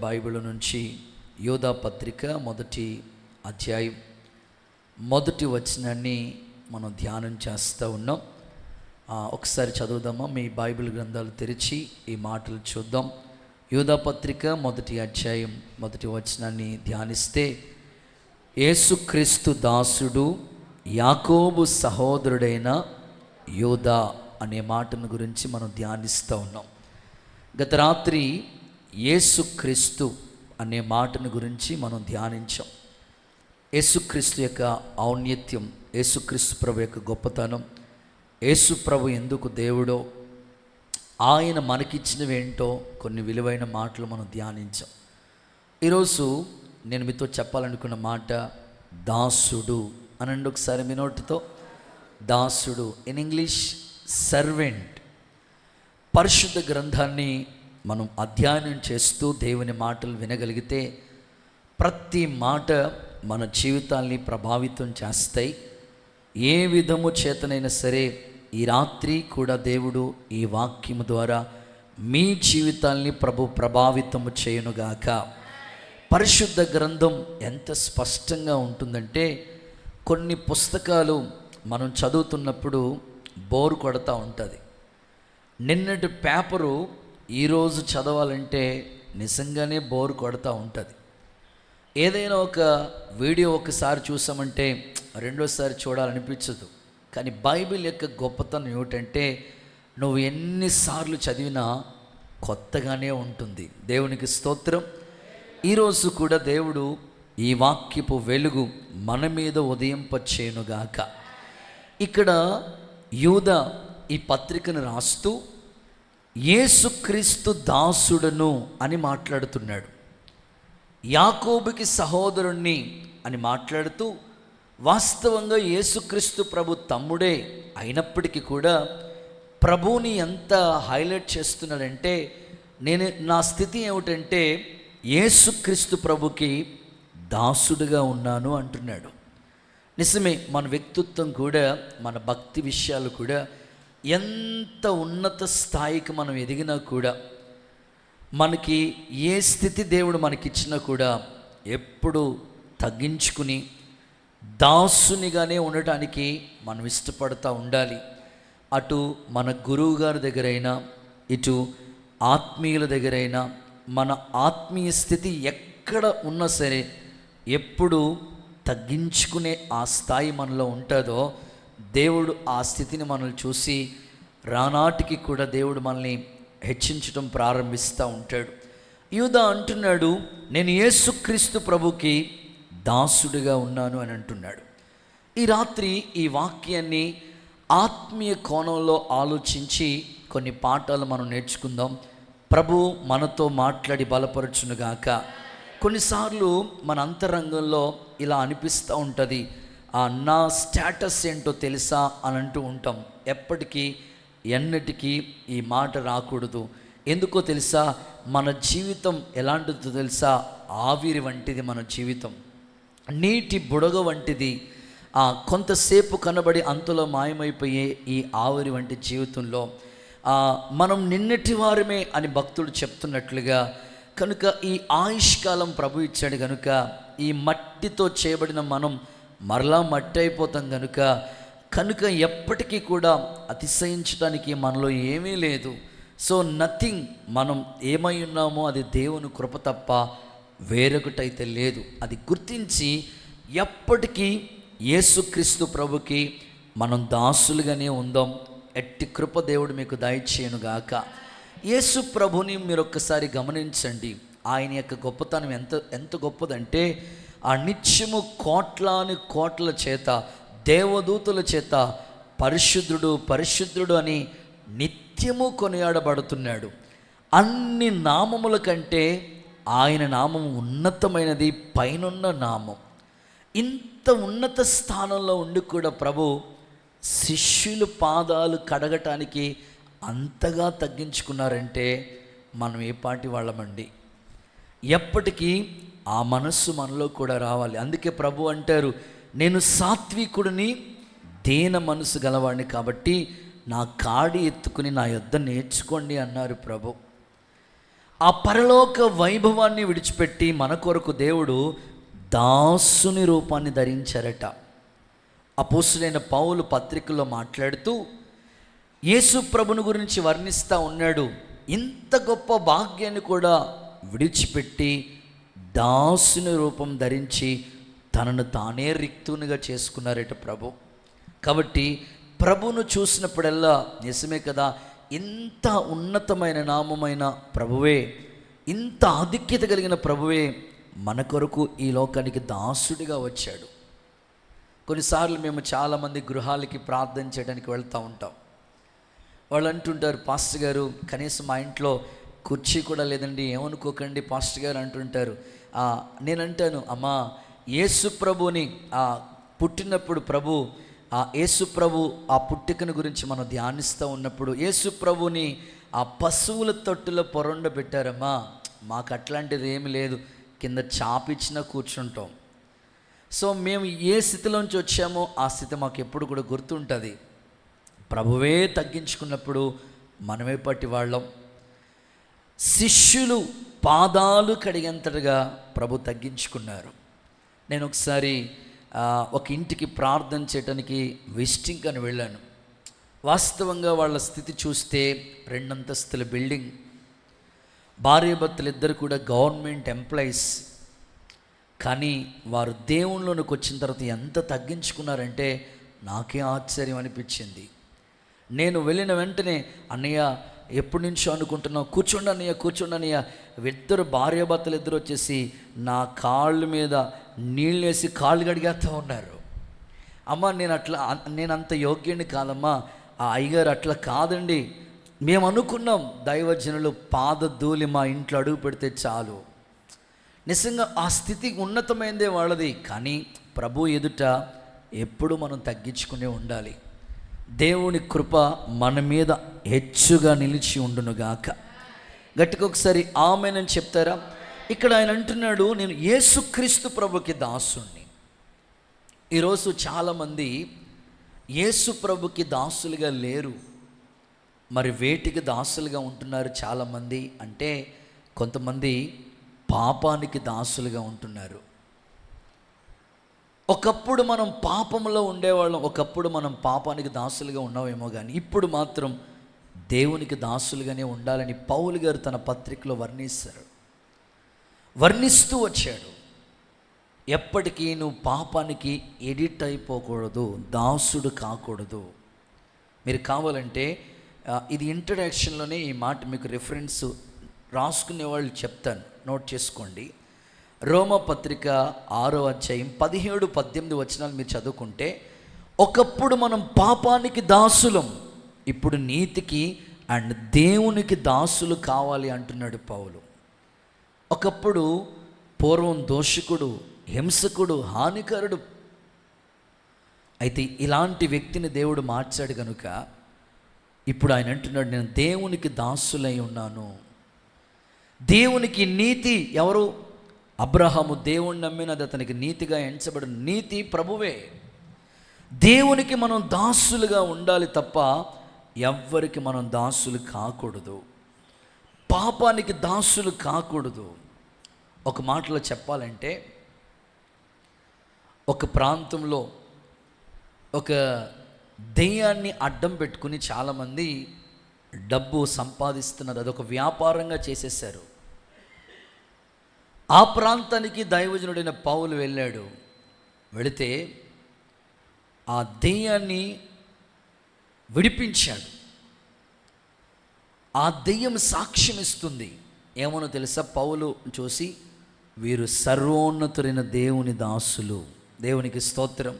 Bible నుంచి యోధా పత్రిక మొదటి అధ్యాయం మొదటి వచనాన్ని మనం ధ్యానం చేస్తూ ఉన్నాం. ఒకసారి చదువుదామా? మీ బైబిల్ గ్రంథాలు తెరిచి ఈ మాటలు చూద్దాం. యోధా పత్రిక మొదటి అధ్యాయం మొదటి వచనాన్ని ధ్యానిస్తే, యేసుక్రీస్తు దాసుడు యాకోబు సహోదరుడైన యోధా అనే మాటను గురించి మనం ధ్యానిస్తూ ఉన్నాం. గత రాత్రి యేసుక్రీస్తు అనే మాటను గురించి మనం ధ్యానించాం. యేసుక్రీస్తు యొక్క ఔన్నత్యం, యేసుక్రీస్తు ప్రభు యొక్క గొప్పతనం, యేసు ప్రభు ఎందుకు దేవుడో, ఆయన మనకిచ్చినవేంటో కొన్ని విలువైన మాటలు మనం ధ్యానించాం. ఈరోజు నేను మీతో చెప్పాలనుకున్న మాట దాసుడు అనండి. ఒకసారి మీ నోటితో దాసుడు, ఇన్ ఇంగ్లీష్ సర్వెంట్. పరిశుద్ధ గ్రంథాన్ని మనం అధ్యయనం చేస్తూ దేవుని మాటలు వినగలిగితే ప్రతి మాట మన జీవితాల్ని ప్రభావితం చేస్తాయి. ఏ విధము చేతనైనా సరే ఈ రాత్రి కూడా దేవుడు ఈ వాక్యము ద్వారా మీ జీవితాల్ని ప్రభావితము చేయునుగాక. పరిశుద్ధ గ్రంథం ఎంత స్పష్టంగా ఉంటుందంటే, కొన్ని పుస్తకాలు మనం చదువుతున్నప్పుడు బోరు కొడతా ఉంటుంది. నిన్నటి పేపరు ఈరోజు చదవాలంటే నిజంగానే బోరు కొడతా ఉంటుంది. ఏదైనా ఒక వీడియో ఒకసారి చూసామంటే రెండోసారి చూడాలనిపించదు. కానీ బైబిల్ యొక్క గొప్పతనం ఏమిటంటే, నువ్వు ఎన్నిసార్లు చదివినా కొత్తగానే ఉంటుంది. దేవునికి స్తోత్రం. ఈరోజు కూడా దేవుడు ఈ వాక్యపు వెలుగు మన మీద ఉదయింపచేయునుగాక. ఇక్కడ యూదా ఈ పత్రికను రాస్తూ యేసుక్రీస్తు దాసుడను అని మాట్లాడుతున్నాడు. యాకోబుకి సహోదరుణ్ణి అని మాట్లాడుతూ, వాస్తవంగా యేసుక్రీస్తు ప్రభు తమ్ముడే అయినప్పటికీ కూడా ప్రభువుని ఎంత హైలైట్ చేస్తున్నాడంటే, నా స్థితి ఏమిటంటే యేసుక్రీస్తు ప్రభుకి దాసుడుగా ఉన్నాను అంటున్నాడు. నిజమే, మన వ్యక్తిత్వం కూడా, మన భక్తి విషయాలు కూడా, ఎంత ఉన్నత స్థాయికి మనం ఎదిగినా కూడా, మనకి ఏ స్థితి దేవుడు మనకిచ్చినా కూడా ఎప్పుడు తగ్గించుకుని దాసునిగానే ఉండటానికి మనం ఇష్టపడుతూ ఉండాలి. అటు మన గురువు గారి దగ్గరైనా, ఇటు ఆత్మీయుల దగ్గరైనా, మన ఆత్మీయ స్థితి ఎక్కడ ఉన్నా సరే ఎప్పుడు తగ్గించుకునే ఆ స్థాయి మనలో ఉంటుందో, దేవుడు ఆ స్థితిని మనల్ని చూసి రానాటికి కూడా దేవుడు మనల్ని హెచ్చించడం ప్రారంభిస్తూ ఉంటాడు. యూదా అంటున్నాడు, నేను యేసుక్రీస్తు ప్రభుకి దాసుడిగా ఉన్నాను అని అంటున్నాడు. ఈ రాత్రి ఈ వాక్యాన్ని ఆత్మీయ కోణంలో ఆలోచించి కొన్ని పాఠాలు మనం నేర్చుకుందాం. ప్రభు మనతో మాట్లాడి బలపరచునుగాక. కొన్నిసార్లు మన అంతరంగంలో ఇలా అనిపిస్తూ ఉంటుంది, నా స్టేటస్ ఏంటో తెలుసా అని అంటూ ఉంటాం. ఎప్పటికీ ఎన్నటికీ ఈ మాట రాకూడదు. ఎందుకో తెలుసా? మన జీవితం ఎలాంటిదో తెలుసా? ఆవిరి వంటిది మన జీవితం, నీటి బుడగ వంటిది. కొంతసేపు కనబడి అంతలో మాయమైపోయే ఈ ఆవిరి వంటి జీవితంలో మనం నిన్నటి వారమే అని భక్తుడు చెప్తున్నట్లుగా, కనుక ఈ ఆయుష్కాలం ప్రభు ఇచ్చాడు కనుక ఈ మట్టితో చేయబడిన మనం మరలా మట్టి అయిపోతాం కనుక ఎప్పటికీ కూడా అతిశయించడానికి మనలో ఏమీ లేదు. So nothing. మనం ఏమై ఉన్నామో అది దేవుని కృప తప్ప వేరొకటైతే లేదు. అది గుర్తించి ఎప్పటికీ యేసుక్రీస్తు ప్రభుకి మనం దాసులుగానే ఉందాం. ఎట్టి కృప దేవుడు మీకు దయచేయునుగాక. యేసు ప్రభుని మీరు ఒక్కసారి గమనించండి. ఆయన యొక్క గొప్పతనం ఎంత గొప్పదంటే, ఆ నిత్యము కోట్లాను కోట్ల చేత, దేవదూతుల చేత పరిశుద్ధుడు పరిశుద్ధుడు అని నిత్యము కొనియాడబడుతున్నాడు. అన్ని నామముల కంటే ఆయన నామం ఉన్నతమైనది, పైనున్న నామం. ఇంత ఉన్నత స్థానంలో ఉండి కూడా ప్రభు శిష్యుల పాదాలు కడగటానికి అంతగా తగ్గించుకున్నారంటే మనం ఏ పాటి వాళ్ళమండి. ఎప్పటికీ ఆ మనస్సు మనలో కూడా రావాలి. అందుకే ప్రభు అంటారు, నేను సాత్వికుడిని, దీన మనసు గలవాడిని, కాబట్టి నా కాడి ఎత్తుకుని నా యొద్ద నేర్చుకోండి అన్నారు ప్రభు. ఆ పరలోక వైభవాన్ని విడిచిపెట్టి మన కొరకు దేవుడు దాసుని రూపాన్ని ధరించారట. అపోస్తులైన పౌలు పత్రికల్లో మాట్లాడుతూ యేసు ప్రభుని గురించి వర్ణిస్తూ ఉన్నాడు. ఇంత గొప్ప భాగ్యాన్ని కూడా విడిచిపెట్టి దాసుని రూపం ధరించి తనను తానే రిక్తునిగా చేసుకున్నారట ప్రభు. కాబట్టి ప్రభును చూసినప్పుడల్లా నిజమే కదా, ఇంత ఉన్నతమైన నామమైన ప్రభువే, ఇంత ఆధిక్యత కలిగిన ప్రభువే మన కొరకు ఈ లోకానికి దాసుడిగా వచ్చాడు. కొన్నిసార్లు మేము చాలామంది గృహాలకి ప్రార్థన చేయడానికి వెళ్తూ ఉంటాం. వాళ్ళు అంటుంటారు, పాస్టర్ గారు కనీసం మా ఇంట్లో కుర్చీ కూడా లేదండి, ఏమనుకోకండి పాస్టర్ గారు అంటుంటారు. నేనంటాను, అమ్మా యేసు ప్రభుని పుట్టినప్పుడు ప్రభు యేసు ప్రభు ఆ పుట్టికను గురించి మనం ధ్యానిస్తూ ఉన్నప్పుడు యేసు ప్రభుని ఆ పశువుల తొట్టులో పొరండబెట్టారమ్మా. మాకు అట్లాంటిది ఏమి లేదు, కింద చాపిచ్చినా కూర్చుంటాం. సో మేము ఏ స్థితిలోంచి వచ్చామో ఆ స్థితి మాకు ఎప్పుడు కూడా గుర్తుంటుంది. ప్రభువే తగ్గించుకున్నప్పుడు మనమే పట్టి వాళ్ళం. శిష్యులు పాదాలు కడిగేంతటిగా ప్రభు తగ్గించుకున్నారు. నేను ఒకసారి ఒక ఇంటికి ప్రార్థన చేయడానికి విజిటింగ్ అని వెళ్ళాను. వాస్తవంగా వాళ్ళ స్థితి చూస్తే 2 అంతస్తుల బిల్డింగ్, భార్యాభర్తలు ఇద్దరు కూడా గవర్నమెంట్ ఎంప్లాయీస్. కానీ వారు దేవుళ్ళలోకి వచ్చిన తర్వాత ఎంత తగ్గించుకున్నారంటే నాకే ఆశ్చర్యం అనిపించింది. నేను వెళ్ళిన వెంటనే, అన్నయ్య ఎప్పటి నుంచో అనుకుంటున్నావు, కూర్చోండి అన్నయ్య, కూర్చోండి అన్నయ్య. ఇద్దరు భార్యాభర్తలు ఇద్దరు వచ్చేసి నా కాళ్ళ మీద నీళ్ళు వేసి కాళ్ళు కడిగేస్తూ ఉన్నారు. అమ్మ నేను అంత యోగ్యుని కాదమ్మా, ఆ అయ్యగారు అట్లా కాదండి. మేము అనుకున్నాం దైవజనులు పాదధూళి మా ఇంట్లో అడుగు పెడితే చాలు. నిజంగా ఆ స్థితి ఉన్నతమైందే వాళ్ళది. కానీ ప్రభు ఎదుట ఎప్పుడు మనం తగ్గించుకునే ఉండాలి. దేవుని కృప మన మీద హెచ్చుగా నిలిచి ఉండునుగాక. గట్టిగా ఒకసారి ఆమేనని చెప్తారా? ఇక్కడ ఆయన అంటున్నాడు, నేను యేసుక్రీస్తు ప్రభుకి దాసుణ్ణి. ఈరోజు చాలామంది యేసు ప్రభుకి దాసులుగా లేరు. మరి వేటికి దాసులుగా ఉంటున్నారు చాలామంది అంటే, కొంతమంది పాపానికి దాసులుగా ఉంటున్నారు. ఒకప్పుడు మనం పాపంలో ఉండేవాళ్ళం, ఒకప్పుడు మనం పాపానికి దాసులుగా ఉన్నామేమో, కానీ ఇప్పుడు మాత్రం దేవునికి దాసులుగానే ఉండాలని పౌలు గారు తన పత్రికలో వర్ణిస్తూ వచ్చాడు. ఎప్పటికీ నువ్వు పాపానికి ఎడిట్ అయిపోకూడదు, దాసుడు కాకూడదు. మీరు కావాలంటే ఇది ఇంట్రడక్షన్లోనే ఈ మాట మీకు రిఫరెన్స్ రాసుకునే వాళ్ళు చెప్తాను, నోట్ చేసుకోండి. రోమా పత్రిక 6వ అధ్యాయం 17-18 వచనాలు మీరు చదువుకుంటే, ఒకప్పుడు మనం పాపానికి దాసులం, ఇప్పుడు నీతికి అండ్ దేవునికి దాసులు కావాలి అంటున్నాడు పౌలు. ఒకప్పుడు పూర్వం దోషకుడు, హింసకుడు, హానికరుడు. అయితే ఇలాంటి వ్యక్తిని దేవుడు మార్చాడు కనుక ఇప్పుడు ఆయన అంటున్నాడు, నేను దేవునికి దాసులై ఉన్నాను. దేవునికి నీతి ఎవరు? అబ్రహాము దేవుణ్ణి నమ్మినది అతనికి నీతిగా ఎంచబడిన నీతి ప్రభువే. దేవునికి మనం దాసులుగా ఉండాలి తప్ప ఎవ్వరికి మనం దాసులు కాకూడదు, పాపానికి దాసులు కాకూడదు. ఒక మాటలో చెప్పాలంటే, ఒక ప్రాంతంలో ఒక దెయ్యాన్ని అడ్డం పెట్టుకుని చాలామంది డబ్బు సంపాదిస్తున్నారు. అదొక వ్యాపారంగా చేసేసారు. ఆ ప్రాంతానికి దైవజనుడైన పౌలు వెళ్ళాడు. వెళితే ఆ దెయ్యాన్ని విడిపించాడు. ఆ దెయ్యం సాక్ష్యం ఇస్తుంది. ఏమనో తెలుసా? పౌలు చూసి, వీరు సర్వోన్నతుడైన దేవుని దాసులు. దేవునికి స్తోత్రం.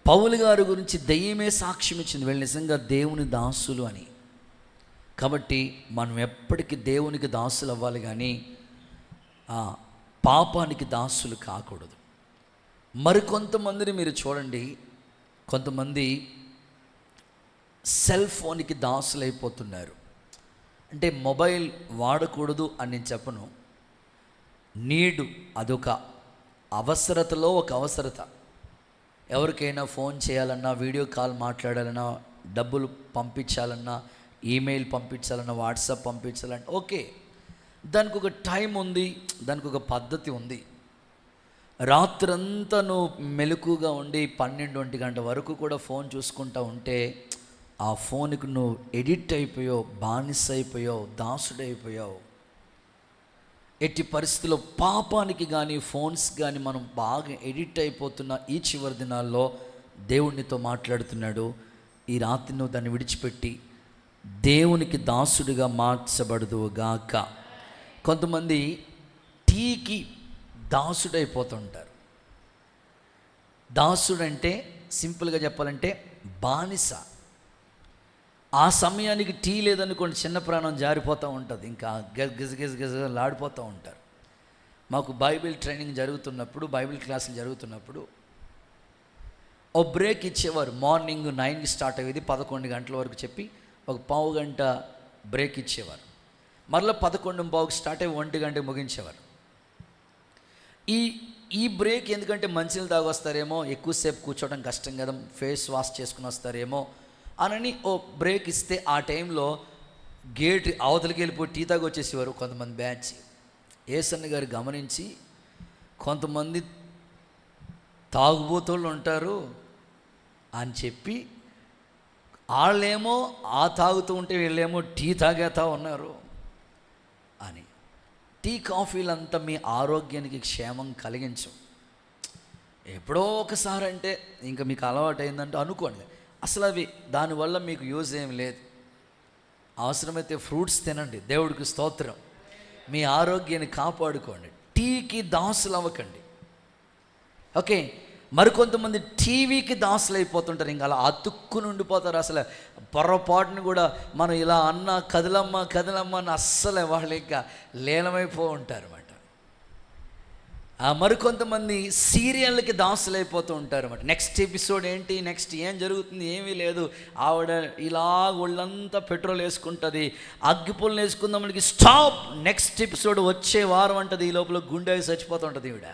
పౌలు గారి గురించి దెయ్యమే సాక్ష్యం ఇచ్చింది, వీళ్ళు నిజంగా దేవుని దాసులు అని. కాబట్టి మనం ఎప్పటికీ దేవునికి దాసులు అవ్వాలి, కానీ పాపానికి దాసులు కాకూడదు. మరికొంతమందిని మీరు చూడండి, కొంతమంది సెల్ ఫోన్కి దాసులైపోతున్నారు. అంటే మొబైల్ వాడకూడదు అని నేను చెప్పను, నీడు అదొక అవసరతలో ఒక అవసరత. ఎవరికైనా ఫోన్ చేయాలన్నా, వీడియో కాల్ మాట్లాడాలన్నా, డబ్బులు పంపించాలన్నా, ఈమెయిల్ పంపించాలన్నా, వాట్సాప్ పంపించాలన్నా ఓకే. దానికి ఒక టైం ఉంది, దానికి ఒక పద్ధతి ఉంది. రాత్రంతా నువ్వు మెలకుగా ఉండి 12-1 గంట వరకు కూడా ఫోన్ చూసుకుంటూ ఉంటే ఆ ఫోన్కి నువ్వు ఎడిక్ట్ అయిపోయావు, బానిస అయిపోయావు, దాసుడైపోయావు. ఎట్టి పరిస్థితుల్లో పాపానికి కానీ ఫోన్స్ కానీ మనం బాగా ఎడిక్ట్ అయిపోతున్న ఈ చివరి దినాల్లో దేవునితో మాట్లాడుతున్నాడు. ఈ రాత్రి నువ్వు దాన్ని విడిచిపెట్టి దేవునికి దాసుడిగా మార్చబడదువుగాక. కొంతమంది టీకి దాసుడైపోతుంటారు. దాసుడంటే సింపుల్గా చెప్పాలంటే బానిస. ఆ సమయానికి టీ లేదనుకోండి, చిన్న ప్రాణం జారిపోతూ ఉంటుంది, ఇంకా లాడిపోతూ ఉంటారు. మాకు బైబిల్ ట్రైనింగ్ జరుగుతున్నప్పుడు, బైబిల్ క్లాసులు జరుగుతున్నప్పుడు ఓ బ్రేక్ ఇచ్చేవారు. మార్నింగ్ 9కి స్టార్ట్ అయ్యేది, 11 గంటల వరకు చెప్పి ఒక పావు గంట బ్రేక్ ఇచ్చేవారు. మరలా 11:15కి స్టార్ట్ అయ్యి 1 గంటకి ముగించేవారు. ఈ బ్రేక్ ఎందుకంటే మంచినీళ్ళు తాగొస్తారేమో, ఎక్కువసేపు కూర్చోవడం కష్టం కదా, ఫేస్ వాష్ చేసుకుని వస్తారేమో అని ఓ బ్రేక్ ఇస్తే ఆ టైంలో గేట్ అవతలికి వెళ్ళిపోయి టీ తాగి వచ్చేసేవారు కొంతమంది బ్యాచ్. ఏసన్న గారు గమనించి, కొంతమంది తాగుబోతోళ్ళు ఉంటారు అని చెప్పి, వాళ్ళేమో ఆ తాగుతూ ఉంటే వీళ్ళేమో టీ తాగేతా ఉన్నారు అని. టీ కాఫీలంతా మీ ఆరోగ్యానికి క్షేమం కలిగించు. ఎప్పుడో ఒకసారి అంటే ఇంకా మీకు అలవాటు అయిందంటే అనుకోండి, అసలు అవి దానివల్ల మీకు యూజ్ ఏం లేదు. అవసరమైతే ఫ్రూట్స్ తినండి, దేవుడికి స్తోత్రం, మీ ఆరోగ్యాన్ని కాపాడుకోండి. టీకి దాసులు అవ్వకండి. ఓకే, మరికొంతమంది టీవీకి దాసులు అయిపోతుంటారు, ఇంకా అలా అతుక్కుని ఉండిపోతారు. అసలు పొరపాటును కూడా మనం ఇలా అన్నా కదలమ్మ అని అస్సలు వాళ్ళు ఇంకా లీనమైపో ఉంటారు అన్నమాట. మరికొంతమంది సీరియల్కి దాసులు అయిపోతూ ఉంటారు అన్నమాట. నెక్స్ట్ ఎపిసోడ్ ఏంటి, నెక్స్ట్ ఏం జరుగుతుంది, ఏమీ లేదు. ఆవిడ ఇలా ఒళ్ళంతా పెట్రోల్ వేసుకుంటుంది, అగ్గిపుల్ని వేసుకుందాం, స్టాప్, నెక్స్ట్ ఎపిసోడ్ వచ్చే వారం అంటది. ఈ లోపల గుండె చచ్చిపోతూ ఉంటుంది ఈవిడ.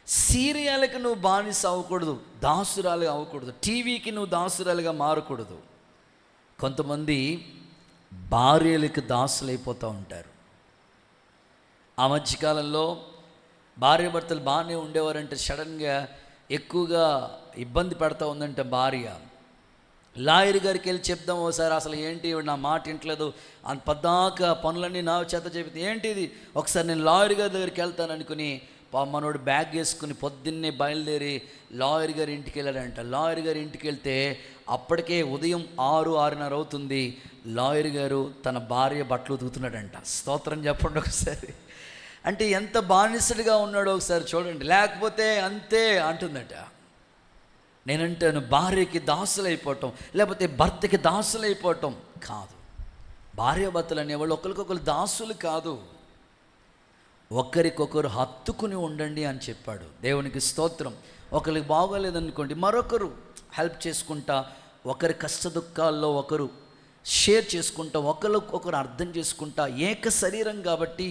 సీరియల్కి నువ్వు బానిస అవ్వకూడదు, దాసురాలుగా అవ్వకూడదు. టీవీకి నువ్వు దాసురాలుగా మారకూడదు. కొంతమంది భార్యలకు దాసులు అయిపోతూ ఉంటారు. ఆ మధ్యకాలంలో భార్యాభర్తలు బాగానే ఉండేవారంటే సడన్గా ఎక్కువగా ఇబ్బంది పెడతా ఉందంటే భార్య లాయర్ గారికి వెళ్ళి చెప్దాం ఒకసారి, అసలు ఏంటి నా మాట వింటలేదు, అంత పద్దాక పనులన్నీ నా చేత చెబితే ఏంటిది, ఒకసారి నేను లాయర్ గారి దగ్గరికి వెళ్తాను అనుకుని మనోడు బ్యాగ్ వేసుకుని పొద్దున్నే బయలుదేరి లాయర్ గారి ఇంటికి వెళ్ళాడంట. లాయర్ గారి ఇంటికి వెళ్తే అప్పటికే ఉదయం 6-6:30 అవుతుంది. లాయర్ గారు తన భార్య బట్టలు ఉతుకుతున్నాడంట. స్తోత్రం చెప్పండి ఒకసారి. అంటే ఎంత బానిసడిగా ఉన్నాడో ఒకసారి చూడండి. లేకపోతే అంతే అంటుందట. నేనంటాను, భార్యకి దాసులైపోవటం లేకపోతే భర్తకి దాసులైపోవటం కాదు. భార్యాభర్తలు అనేవాళ్ళు ఒకరికొకరు దాసులు కాదు, ఒకరికొకరు హత్తుకుని ఉండండి అని చెప్పాడు. దేవునికి స్తోత్రం. ఒకరికి బాగోలేదనుకోండి, మరొకరు హెల్ప్ చేసుకుంటా, ఒకరి కష్ట దుఃఖాల్లో ఒకరు షేర్ చేసుకుంటా, ఒకరు అర్థం చేసుకుంటా, ఏక శరీరం కాబట్టి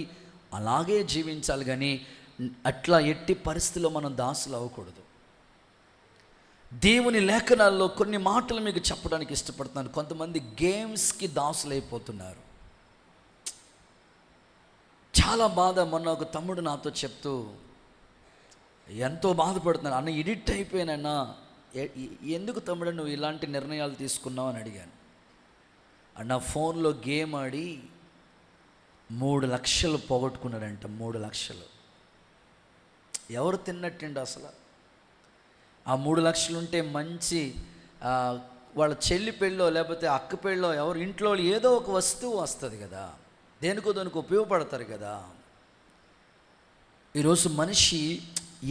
అలాగే జీవించాలి. కానీ అట్లా ఎట్టి పరిస్థితుల్లో మనం దాసులు అవ్వకూడదు. దేవుని లేఖనాల్లో కొన్ని మాటలు మీకు చెప్పడానికి ఇష్టపడుతున్నాను. కొంతమంది గేమ్స్కి దాసులైపోతున్నారు. చాలా బాధ. మొన్న ఒక తమ్ముడు నాతో చెప్తూ ఎంతో బాధపడుతున్నాను, అన్న ఎడిక్ట్ అయిపోయానన్నా. ఎందుకు తమ్ముడు నువ్వు ఇలాంటి నిర్ణయాలు తీసుకున్నావు అని అడిగాను. అన్న ఫోన్లో గేమ్ ఆడి 3 లక్షలు పోగొట్టుకున్నాడంట. 3 లక్షలు ఎవరు తిన్నట్టండి అసలు? ఆ 3 లక్షలు ఉంటే మంచి వాళ్ళ చెల్లి పెళ్ళో లేకపోతే అక్క పెళ్ళో ఎవరు ఇంట్లో ఏదో ఒక వస్తువు వస్తుంది కదా, దేనికో దానికి ఉపయోగపడతారు కదా. ఈరోజు మనిషి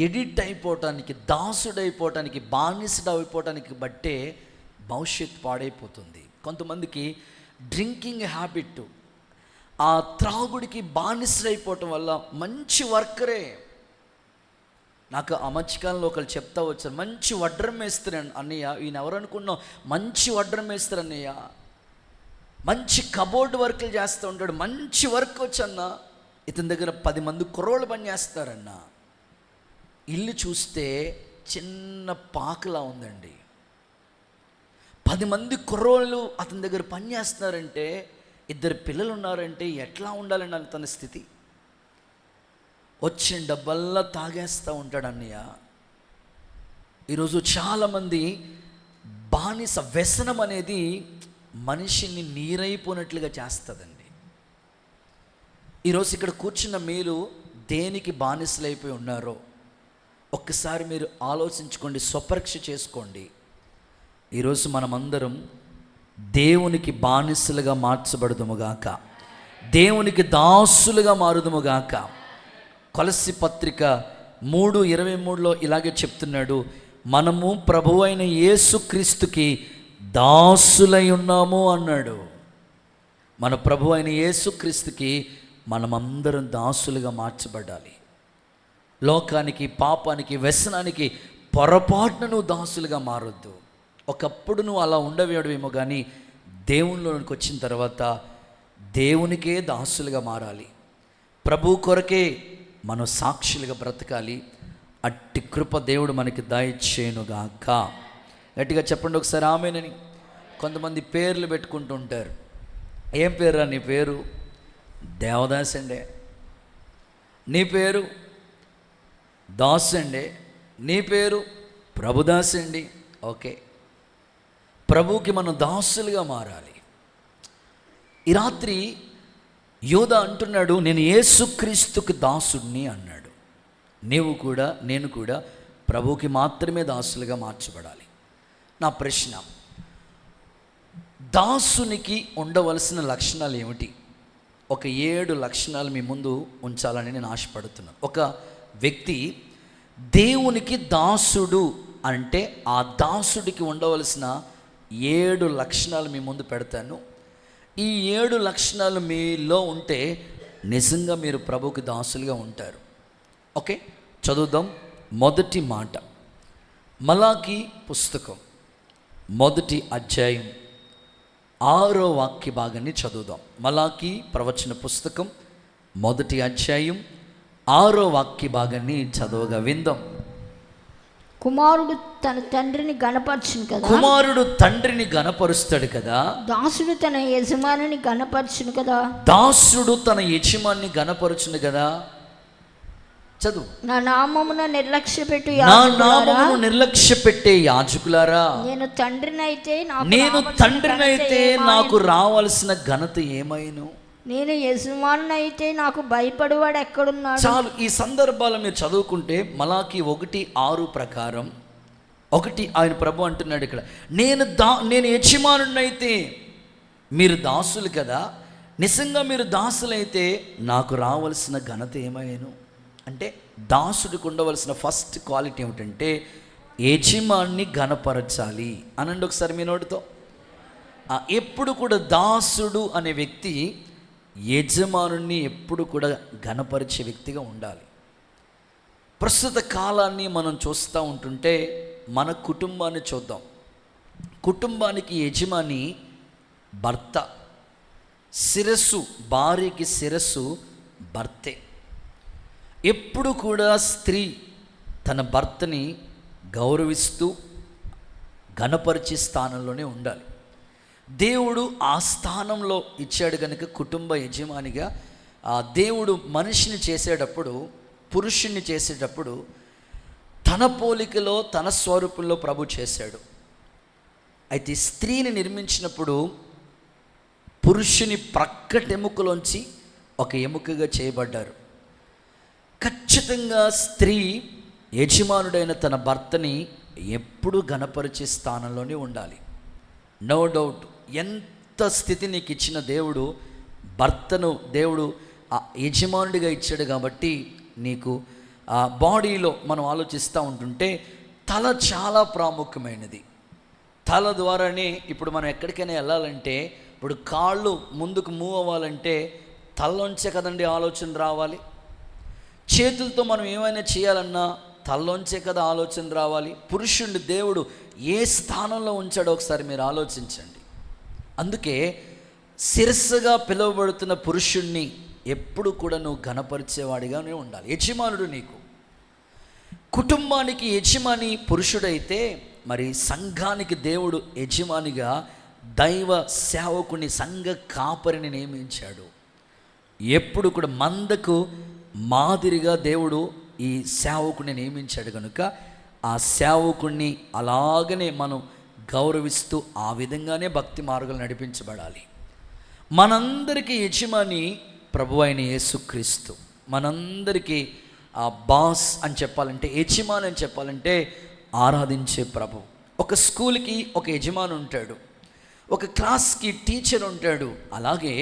ఎడిక్ట్ అయిపోవటానికి, దాసుడైపోవటానికి, బానిసడు అయిపోవటానికి బట్టే భవిష్యత్తు పాడైపోతుంది. కొంతమందికి డ్రింకింగ్ హ్యాబిట్, ఆ త్రాగుడికి బానిసడైపోవటం వల్ల మంచి వర్కరే. నాకు ఆ మధ్యకాలంలో ఒకళ్ళు చెప్తా వచ్చారు, మంచి వడ్రం వేస్తారు అన్నయ్య. ఈయన ఎవరు అనుకున్నావు, మంచి వడ్రం వేస్తారు అన్నయ్య, మంచి కబోర్డ్ వర్క్లు చేస్తూ ఉంటాడు, మంచి వర్క్ వచ్చన్న. ఇతని దగ్గర 10 మంది కుర్రోళ్ళు పని చేస్తారన్న. ఇల్లు చూస్తే చిన్న పాకలా ఉందండి. 10 మంది కుర్రోళ్ళు అతని దగ్గర పని చేస్తున్నారంటే 2 పిల్లలు ఉన్నారంటే ఎట్లా ఉండాలండి తన స్థితి? వచ్చిన డబ్బల్లా తాగేస్తూ ఉంటాడు అన్నయ్య. ఈరోజు చాలామంది బానిస వ్యసనం అనేది మనిషిని నీరైపోయినట్లుగా చేస్తుందండి. ఈరోజు ఇక్కడ కూర్చున్న మీరు దేనికి బానిసలైపోయి ఉన్నారో ఒక్కసారి మీరు ఆలోచించుకోండి, స్వపరీక్ష చేసుకోండి. ఈరోజు మనమందరం దేవునికి బానిసలుగా మార్చబడదుముగాక, దేవునికి దాసులుగా మారుదుముగాక. కొలస్సీ పత్రిక 3:23లో ఇలాగే చెప్తున్నాడు, మనము ప్రభువు అయిన యేసుక్రీస్తుకి దాసులై ఉన్నాము అన్నాడు. మన ప్రభువు అయిన యేసుక్రీస్తుకి మనమందరం దాసులుగా మార్చబడాలి. లోకానికి, పాపానికి, వ్యసనానికి పొరపాటున నువ్వు దాసులుగా మారొద్దు. ఒకప్పుడు నువ్వు అలా ఉండవేయడమేమో, కానీ దేవునిలోనికి వచ్చిన తర్వాత దేవునికే దాసులుగా మారాలి. ప్రభు కొరకే మనం సాక్షులుగా బ్రతకాలి. అట్టి కృప దేవుడు మనకి దయచేయునుగాక. గట్టిగా చెప్పండి ఒకసారి ఆమేనని. కొంతమంది పేర్లు పెట్టుకుంటూ ఉంటారు. ఏం పేరు నీ పేరు? దేవదాస్ అండే. నీ పేరు దాస్ అండి. నీ పేరు ప్రభుదాస్ అండి. ఓకే, ప్రభువుకి మనం దాసులుగా మారాలి. ఈ రాత్రి యోధా అంటున్నాడు, నేను యేసుక్రీస్తుకి దాసుడిని అన్నాడు. నీవు కూడా, నేను కూడా ప్రభువుకి మాత్రమే దాసులుగా మార్చబడాలి. నా ప్రశ్న, దాసునికి ఉండవలసిన లక్షణాలు ఏమిటి? ఒక 7 లక్షణాలు మీ ముందు ఉంచాలని నేను ఆశపడుతున్నాను. ఒక వ్యక్తి దేవునికి దాసుడు అంటే ఆ దాసుడికి ఉండవలసిన 7 లక్షణాలు మీ ముందు పెడతాను. ఈ 7 లక్షణాలు మీలో ఉంటే నిజంగా మీరు ప్రభువుకి దాసులుగా ఉంటారు. ఓకే, చదువుదాం. మొదటి మాట, మలాకీ పుస్తకం 1వ అధ్యాయం 6వ వాక్య భాగాన్ని చదువుదాం. మలాకీ ప్రవచన పుస్తకం 1వ అధ్యాయం 6వ వాక్య భాగాన్ని చదవగా విందాం. కుమారుడు తన తండ్రిని గణపరచును కదా. కుమారుడు తండ్రిని గణపరుస్తాడు కదా. దాసుడు తన యజమానిని గణపరచును కదా. దాసుడు తన యజమానిని గణపరచును కదా. చదువు. నా నామమున నిర్లక్ష్య పెట్టు నిర్లక్ష్య పెట్టే యాజకులారా, నేను తండ్రినైతే నాకు రావాల్సిన ఘనత ఏమైను? నేను యజమానునైతే నాకు భయపడేవాడు ఎక్కడున్నాడు? చాలు. ఈ సందర్భాలు మీరు చదువుకుంటే మలాకీ 1:6 ప్రకారం ఆయన ప్రభు అంటున్నాడు ఇక్కడ, నేను యజమానునైతే, మీరు దాసులు కదా, నిజంగా మీరు దాసులైతే నాకు రావాల్సిన ఘనత ఏమైను అంటే, దాసుడికి ఉండవలసిన ఫస్ట్ క్వాలిటీ ఏమిటంటే యజమాన్ని ఘనపరచాలి అనండి ఒకసారి మీ నోటితో. ఎప్పుడు కూడా దాసుడు అనే వ్యక్తి యజమానుని ఎప్పుడు కూడా ఘనపరిచే వ్యక్తిగా ఉండాలి. ప్రస్తుత కాలాన్ని మనం చూస్తూ ఉంటుంటే మన కుటుంబాన్ని చూద్దాం. కుటుంబానికి యజమాని భర్త, శిరస్సు, భార్యకి శిరస్సు భర్తే. ఎప్పుడు కూడా స్త్రీ తన భర్తని గౌరవిస్తూ ఘనపరిచే స్థానంలోనే ఉండాలి. దేవుడు ఆ స్థానంలో ఇచ్చాడు కనుక కుటుంబ యజమానిగా దేవుడు మనిషిని చేసేటప్పుడు, పురుషుణ్ణి చేసేటప్పుడు తన పోలికలో, తన స్వరూపంలో ప్రభు చేశాడు. అయితే స్త్రీని నిర్మించినప్పుడు పురుషుని ప్రక్కటెముకలోంచి ఒక ఎముకగా చేయబడ్డారు. ఖచ్చితంగా స్త్రీ యజమానుడైన తన భర్తని ఎప్పుడూ ఘనపరిచే స్థానంలోనే ఉండాలి. No doubt. ఎంత స్థితి నీకు ఇచ్చిన దేవుడు, భర్తను దేవుడు యజమానుడిగా ఇచ్చాడు కాబట్టి నీకు బాడీలో మనం ఆలోచిస్తూ ఉంటుంటే తల చాలా ప్రాముఖ్యమైనది. తల ద్వారానే ఇప్పుడు మనం ఎక్కడికైనా వెళ్ళాలంటే, ఇప్పుడు కాళ్ళు ముందుకు మూవ్ అవ్వాలంటే తలలోంచే కదండి ఆలోచన రావాలి. చేతులతో మనం ఏమైనా చేయాలన్నా తలలోంచే కదా ఆలోచన రావాలి. పురుషుడిని దేవుడు ఏ స్థానంలో ఉంచాడో ఒకసారి మీరు ఆలోచించండి. అందుకే శిరస్సుగా పిలువబడుతున్న పురుషుణ్ణి ఎప్పుడు కూడా నువ్వు ఘనపరిచేవాడిగానే ఉండాలి. యజమానుడు నీకు. కుటుంబానికి యజమాని పురుషుడైతే మరి సంఘానికి దేవుడు యజమానిగా దైవ సేవకుని సంఘ కాపరిని నియమించాడు. ఎప్పుడు కూడా మందకు మాదిరిగా దేవుడు ఈ సేవకుని నియమించాడు కనుక ఆ సేవకుణ్ణి అలాగనే మనం గౌరవిస్తూ ఆ విధంగానే భక్తి మార్గాలు నడిపించబడాలి. మనందరికీ యజమాని ప్రభు అయిన యేసుక్రీస్తు. మనందరికీ ఆ బాస్ అని చెప్పాలంటే, యజమాని అని చెప్పాలంటే ఆరాధించే ప్రభు. ఒక స్కూల్కి ఒక యజమాని ఉంటాడు, ఒక క్లాస్కి టీచర్ ఉంటాడు. అలాగే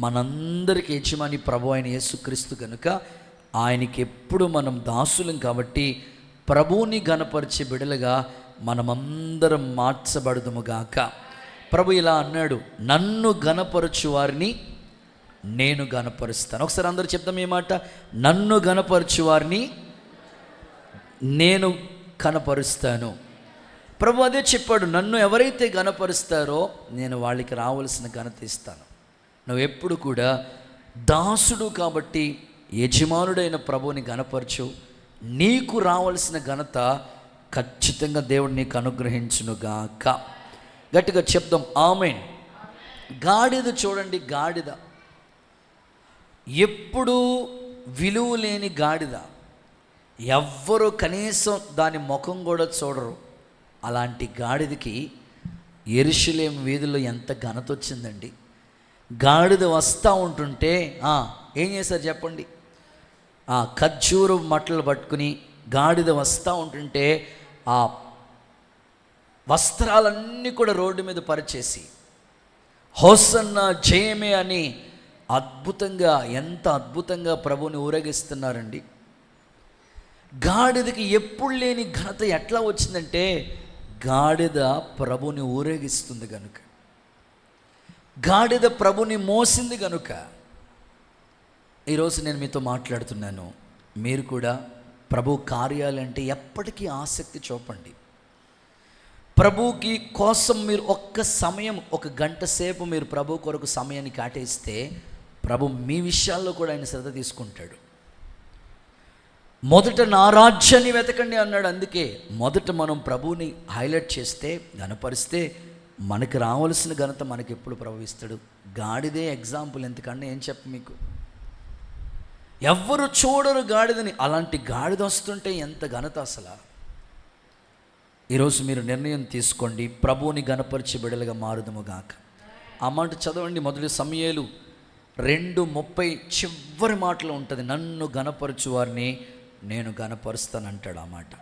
మనందరికీ యజమాని ప్రభు అయిన యేసుక్రీస్తు కనుక ఆయనకి ఎప్పుడు మనం దాసులం కాబట్టి ప్రభువుని గణపరిచే బిడలుగా మనమందరం మార్చబడదుముగాక. ప్రభు ఇలా అన్నాడు, నన్ను గణపరచు వారిని నేను గణపరుస్తాను. ఒకసారి అందరూ చెప్తాం ఈ మాట, నన్ను గణపరచు వారిని నేను కనపరుస్తాను. ప్రభు అదే చెప్పాడు, నన్ను ఎవరైతే గణపరుస్తారో నేను వాళ్ళకి రావాల్సిన ఘనత ఇస్తాను. నువ్వు ఎప్పుడు కూడా దాసుడు కాబట్టి యజమానుడైన ప్రభువుని గణపరచు, నీకు రావాల్సిన ఘనత ఖచ్చితంగా దేవుడు నీకు అనుగ్రహించునుగాక. గట్టిగా చెప్దాం ఆమేన్. గాడిద చూడండి, గాడిద ఎప్పుడూ విలువ లేని గాడిద, ఎవ్వరూ కనీసం దాని ముఖం కూడా చూడరు. అలాంటి గాడిదకి యెరూషలేం వీధుల్లో ఎంత ఘనత వచ్చిందండి. గాడిద వస్తూ ఉంటుంటే ఏం చేశారు చెప్పండి, ఖర్జూరు మట్టలు పట్టుకుని గాడిద వస్తూ ఉంటుంటే ఆ వస్త్రాలన్నీ కూడా రోడ్డు మీద పరిచేసి హోసన్నా జయమే అని అద్భుతంగా, ఎంత అద్భుతంగా ప్రభువుని ఊరేగిస్తున్నారండి. గాడిదకి ఎప్పుడు లేని ఘనత ఎట్లా వచ్చిందంటే, గాడిద ప్రభుని ఊరేగిస్తుంది కనుక, గాడిద ప్రభుని మోసింది కనుక. ఈరోజు నేను మీతో మాట్లాడుతున్నాను, మీరు కూడా ప్రభు కార్యాలంటే ఎప్పటికీ ఆసక్తి చూపండి. ప్రభుకి కోసం మీరు ఒక్క సమయం, ఒక గంట సేపు మీరు ప్రభు కొరకు సమయాన్ని కేటాయిస్తే ప్రభు మీ విషయాల్లో కూడా ఆయన శ్రద్ధ తీసుకుంటాడు. మొదట నా రాజ్యాన్ని వెతకండి అన్నాడు. అందుకే మొదట మనం ప్రభువుని హైలైట్ చేస్తే, ఘనపరిస్తే మనకి రావాల్సిన ఘనత మనకి ఎప్పుడు ప్రభు ఇస్తాడు. గాడిదే ఎగ్జాంపుల్. ఎందుకంటే ఏం చెప్ప మీకు, ఎవ్వరు చూడరు గాడిదని, అలాంటి గాడిద వస్తుంటే ఎంత ఘనత అసలు. ఈరోజు మీరు నిర్ణయం తీసుకోండి, ప్రభువుని గణపరిచే బిడలుగా మారుదుముగాక. ఆ మాట చదవండి, మొదటి సమూయేలు 2:30 చివరి మాటలో ఉంటుంది, నన్ను గణపరచు వారిని నేను గణపరుస్తానంటాడు. ఆ మాట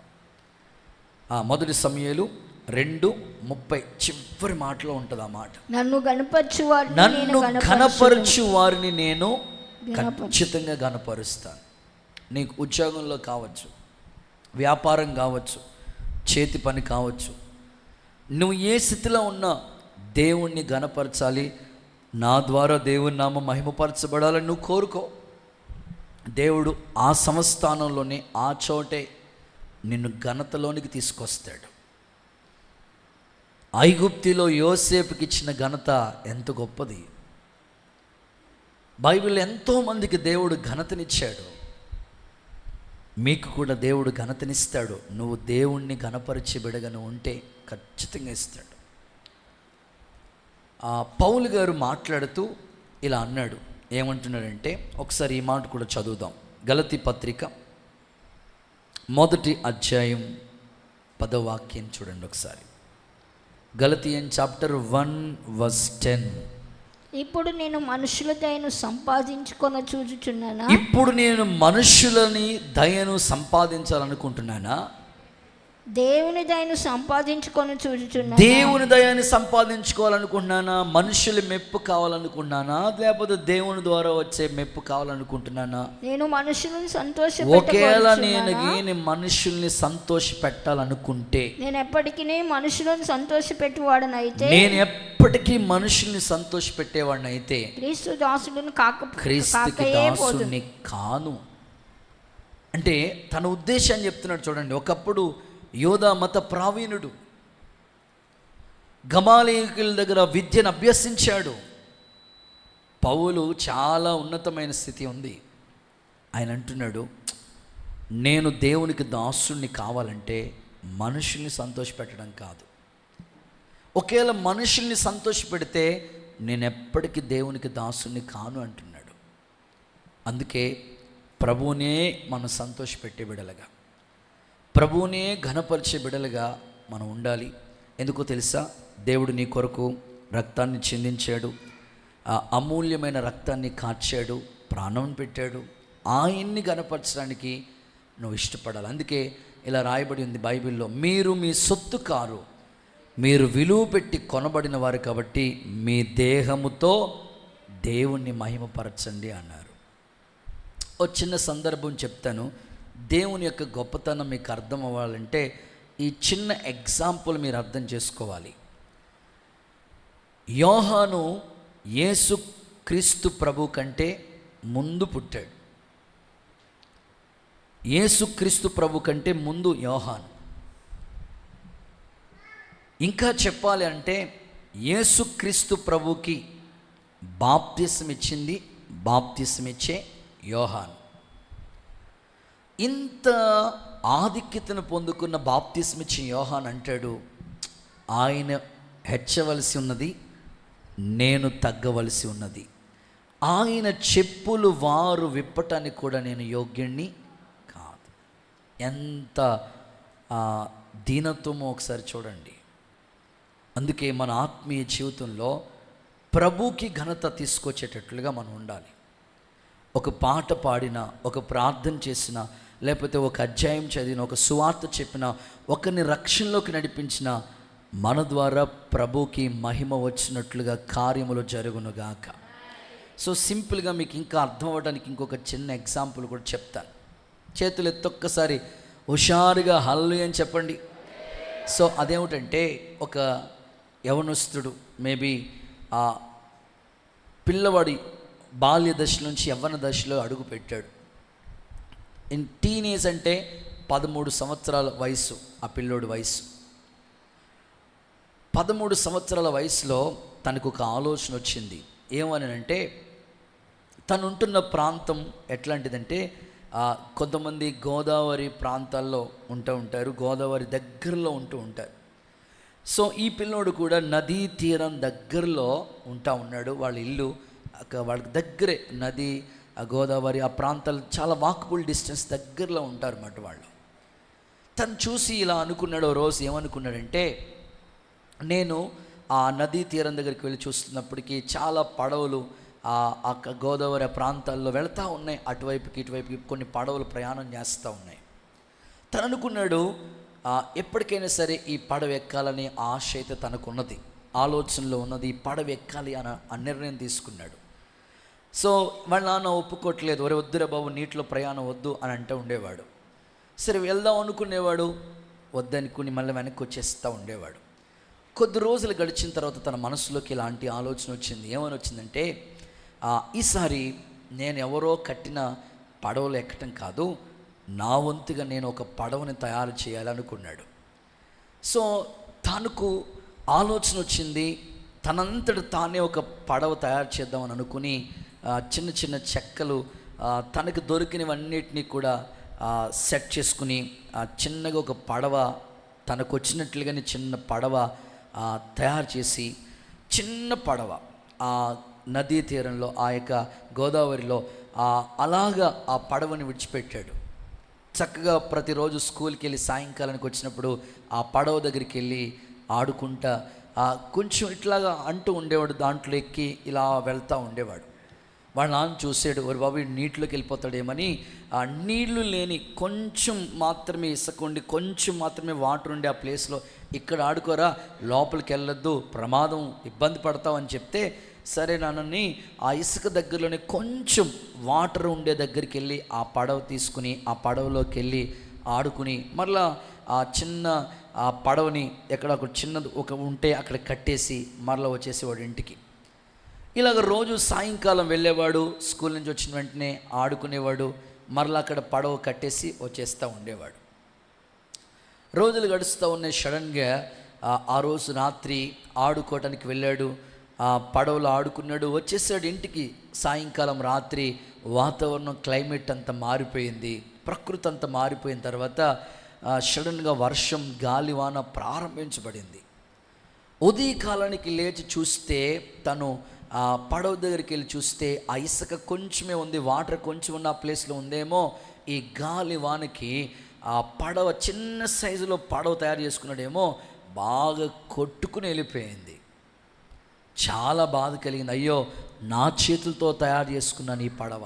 మొదటి సమూయేలు 2:30 చివరి మాటలో ఉంటుంది ఆ మాట. నన్ను గణపరచు వారిని నేను ఖచ్చితంగా గణపరుస్తాను. నీకు ఉద్యోగంలో కావచ్చు, వ్యాపారం కావచ్చు, చేతి పని కావచ్చు, నువ్వు ఏ స్థితిలో ఉన్నా దేవుణ్ణి గణపరచాలి, నా ద్వారా దేవుని నామం మహిమపరచబడాలని నువ్వు కోరుకో. దేవుడు ఆ సంస్థానంలోనే, ఆ చోటే నిన్ను ఘనతలోనికి తీసుకొస్తాడు. ఐగుప్తిలో యోసేపుకి ఇచ్చిన ఘనత ఎంత గొప్పది. బైబిల్ ఎంతోమందికి దేవుడు ఘనతనిచ్చాడు. మీకు కూడా దేవుడు ఘనతనిస్తాడు. నువ్వు దేవుణ్ణి ఘనపరిచి బిడగను ఉంటే ఖచ్చితంగా ఇస్తాడు. పౌలు గారు మాట్లాడుతూ ఇలా అన్నాడు. ఏమంటున్నాడంటే, ఒకసారి ఈ మాట కూడా చదువుదాం. గలతీ పత్రిక 1 అధ్యాయం 10వ వాక్యం చూడండి ఒకసారి. గలతీయన్ చాప్టర్ 1:10. ఇప్పుడు నేను మనుషుల దయను సంపాదించుకొని చూచుచున్నానా? ఇప్పుడు నేను మనుషులని దయను సంపాదించాలనుకుంటున్నానా? దేవుని దయను సంపాదించుకొని చూచుచున్నానా? దేవుని దయని సంపాదించుకోవాలనుకుంటున్నానా? మనుషుల మెప్పు కావాలనుకుంటున్నానా? లేకపోతే దేవుని ద్వారా వచ్చే మెప్పు కావాలనుకుంటున్నానా? నేను మనుషులను ఒకవేళ నేను మనుషుల్ని సంతోష పెట్టాలనుకుంటే, నేను ఎప్పటికీ మనుషులను సంతోష పెట్టేవాడనైతే, నేను ఎప్పటికీ మనుషుల్ని సంతోష పెట్టేవాడినైతే క్రీస్తు దాసులను క్రీస్తుకి దాసుని కాను. అంటే తన ఉద్దేశాన్ని చెప్తున్నాడు చూడండి. ఒకప్పుడు యోధా మత ప్రావీణుడు, గమాలీయుల దగ్గర విద్యను అభ్యసించాడు. పౌలు చాలా ఉన్నతమైన స్థితి ఉంది. ఆయన అంటున్నాడు, నేను దేవునికి దాసుని కావాలంటే మనుషుల్ని సంతోషపెట్టడం కాదు. ఒకవేళ మనుషుల్ని సంతోషపెడితే నేను ఎప్పటికీ దేవునికి దాసుని కాను అంటున్నాడు. అందుకే ప్రభువునే మనం సంతోషపెట్టే బిడలుగా, ప్రభువునే ఘనపరిచే బిడలుగా మనం ఉండాలి. ఎందుకో తెలుసా? దేవుడు నీ కొరకు రక్తాన్ని చిందించాడు, ఆ అమూల్యమైన రక్తాన్ని కార్చాడు, ప్రాణం పెట్టాడు. ఆయన్ని ఘనపరచడానికి నువ్వు ఇష్టపడాలి. అందుకే ఇలా రాయబడి ఉంది బైబిల్లో, మీరు మీ సొత్తు కారు, మీరు విలువ పెట్టి కొనబడిన వారు కాబట్టి మీ దేహముతో దేవుణ్ణి మహిమపరచండి అన్నారు. ఓ చిన్న సందర్భం చెప్తాను. దేవుని యొక్క గొప్పతనం మీకు అర్థం అవ్వాలంటే ఈ చిన్న ఎగ్జాంపుల్ మీరు అర్థం చేసుకోవాలి. యోహాను యేసు క్రీస్తు ప్రభు కంటే ముందు పుట్టాడు. యేసుక్రీస్తు ప్రభు కంటే ముందు యోహాను. ఇంకా చెప్పాలి అంటే యేసుక్రీస్తు ప్రభుకి బాప్తిసం ఇచ్చింది, బాప్తిసం ఇచ్చే యోహాను. ఇంత ఆధిక్యతను పొందుకున్న బాప్తిసం ఇచ్చే యోహాను అంటాడు, ఆయన హెచ్చవలసి ఉన్నది, నేను తగ్గవలసి ఉన్నది. ఆయన చెప్పులు వారు విప్పటానికి కూడా నేను యోగ్యుణ్ణి కాదు. ఎంత దీనత్వమో ఒకసారి చూడండి. అందుకే మన ఆత్మీయ జీవితంలో ప్రభుకి ఘనత తీసుకొచ్చేటట్లుగా మనం ఉండాలి. ఒక పాట పాడినా, ఒక ప్రార్థన చేసినా, లేకపోతే ఒక అధ్యాయం చదివిన, ఒక సువార్త చెప్పిన, ఒకరిని రక్షణలోకి నడిపించిన, మన ద్వారా ప్రభుకి మహిమ వచ్చినట్లుగా కార్యములు జరుగునుగాక. సో సింపుల్గా మీకు ఇంకా అర్థం అవ్వడానికి ఇంకొక చిన్న ఎగ్జాంపుల్ కూడా చెప్తాను. చేతులు ఎత్తొక్కసారి హుషారుగా హల్లెలూయా అని చెప్పండి. సో అదేమిటంటే, ఒక యవనస్తుడు మేబీ ఆ పిల్లవాడి బాల్య దశ నుంచి యవ్వన దశలో అడుగు పెట్టాడు. ఇన్ టీనేజ్ అంటే 13 సంవత్సరాల వయసు, ఆ పిల్లోడి వయసు. 13 సంవత్సరాల వయసులో తనకు ఒక ఆలోచన వచ్చింది. ఏమని అంటే, తను ఉంటున్న ప్రాంతం ఎట్లాంటిదంటే, కొంతమంది గోదావరి ప్రాంతాల్లో ఉంటారు, గోదావరి దగ్గరలో ఉంటూ ఉంటారు. సో ఈ పిల్లోడు కూడా నదీ తీరం దగ్గరలో ఉన్నాడు. వాళ్ళ ఇల్లు వాళ్ళకి దగ్గరే నది, ఆ గోదావరి, ఆ ప్రాంతాలు చాలా వాకబుల్ డిస్టెన్స్ దగ్గరలో ఉంటారు అన్నమాట వాళ్ళు. తను చూసి ఇలా అనుకున్నాడు. రోజు ఏమనుకున్నాడంటే, నేను ఆ నదీ తీరం దగ్గరికి వెళ్ళి చూస్తున్నప్పటికీ చాలా పడవలు ఆ గోదావరి ప్రాంతాల్లో వెళ్తూ ఉన్నాయి. అటువైపుకి ఇటువైపుకి కొన్ని పడవలు ప్రయాణం చేస్తూ ఉన్నాయి. తను అనుకున్నాడు, ఎప్పటికైనా సరే ఈ పడవ ఎక్కాలని ఆశ అయితే తనకున్నది, ఆలోచనలో ఉన్నది, ఈ పడవ ఎక్కాలి అని నిర్ణయం తీసుకున్నాడు. సో వాళ్ళ నాన్న ఒప్పుకోవట్లేదు. ఒరే వద్దురా బాబు, నీటిలో ప్రయాణం వద్దు అని అంటూ ఉండేవాడు. సరే వెళ్దాం అనుకునేవాడు, వద్దనుకుని మళ్ళీ వెనక్కి వచ్చేస్తూ ఉండేవాడు. కొద్ది రోజులు గడిచిన తర్వాత తన మనసులోకి ఇలాంటి ఆలోచన వచ్చింది. ఏమని వచ్చిందంటే, ఈసారి నేను ఎవరో కట్టిన పడవలు ఎక్కటం కాదు, నా వంతుగా నేను ఒక పడవని తయారు చేయాలనుకున్నాడు. సో తనకు ఆలోచన వచ్చింది, తనంతట తానే ఒక పడవ తయారు చేద్దామని అనుకుని చిన్న చిన్న చెక్కలు తనకు దొరికినవన్నిటినీ కూడా సెట్ చేసుకుని చిన్నగా ఒక పడవ, తనకు వచ్చినట్లుగానే చిన్న పడవ తయారు చేసి, చిన్న పడవ ఆ నదీ తీరంలో, ఆ యొక్క గోదావరిలో అలాగా ఆ పడవని విడిచిపెట్టాడు. చక్కగా ప్రతిరోజు స్కూల్కి వెళ్ళి సాయంకాలానికి వచ్చినప్పుడు ఆ పడవ దగ్గరికి వెళ్ళి ఆడుకుంటా కొంచెం ఇట్లాగా అంటూ ఉండేవాడు. దాంట్లో ఎక్కి ఇలా వెళ్తూ ఉండేవాడు. వాళ్ళ నాన్న చూసాడు, ఒరి బాబు నీటిలోకి వెళ్ళిపోతాడేమని ఆ నీళ్లు లేని కొంచెం మాత్రమే ఇసుక ఉండి, కొంచెం మాత్రమే వాటర్ ఉండే ఆ ప్లేస్లో, ఇక్కడ ఆడుకోరా, లోపలికి వెళ్ళొద్దు, ప్రమాదం, ఇబ్బంది పడతావు అని చెప్తే, సరే నాన్నని ఆ ఇసుక దగ్గరలోనే కొంచెం వాటర్ ఉండే దగ్గరికి వెళ్ళి ఆ పడవ తీసుకుని ఆ పడవలోకి వెళ్ళి ఆడుకుని, మరలా ఆ చిన్న ఆ పడవని ఎక్కడ ఒక చిన్నది ఒక ఉంటే అక్కడ కట్టేసి మరలా వచ్చేసేవాడు ఇంటికి. ఇలాగ రోజు సాయంకాలం వెళ్ళేవాడు, స్కూల్ నుంచి వచ్చిన వెంటనే ఆడుకునేవాడు, మరలా అక్కడ పడవ కట్టేసి వచ్చేస్తూ ఉండేవాడు. రోజులు గడుస్తూ ఉన్నాయి. సడన్గా ఆ రోజు రాత్రి ఆడుకోవటానికి వెళ్ళాడు, ఆ పడవలో ఆడుకున్నాడు, వచ్చేసాడు ఇంటికి. సాయంకాలం రాత్రి వాతావరణం, క్లైమేట్ అంతా మారిపోయింది, ప్రకృతి అంతా మారిపోయిన తర్వాత సడన్గా వర్షం, గాలివాన ప్రారంభించబడింది. ఉదయకాలానికి లేచి చూస్తే తను ఆ పడవ దగ్గరికి వెళ్ళి చూస్తే ఆ ఇసుక కొంచెమే ఉంది, వాటర్ కొంచెం ఉన్న ప్లేస్లో ఉందేమో. ఈ గాలి వానకి ఆ పడవ, చిన్న సైజులో పడవ తయారు చేసుకున్నాడేమో, బాగా కొట్టుకుని వెళ్ళిపోయింది. చాలా బాధ కలిగింది. అయ్యో, నా చేతులతో తయారు చేసుకున్నాను ఈ పడవ,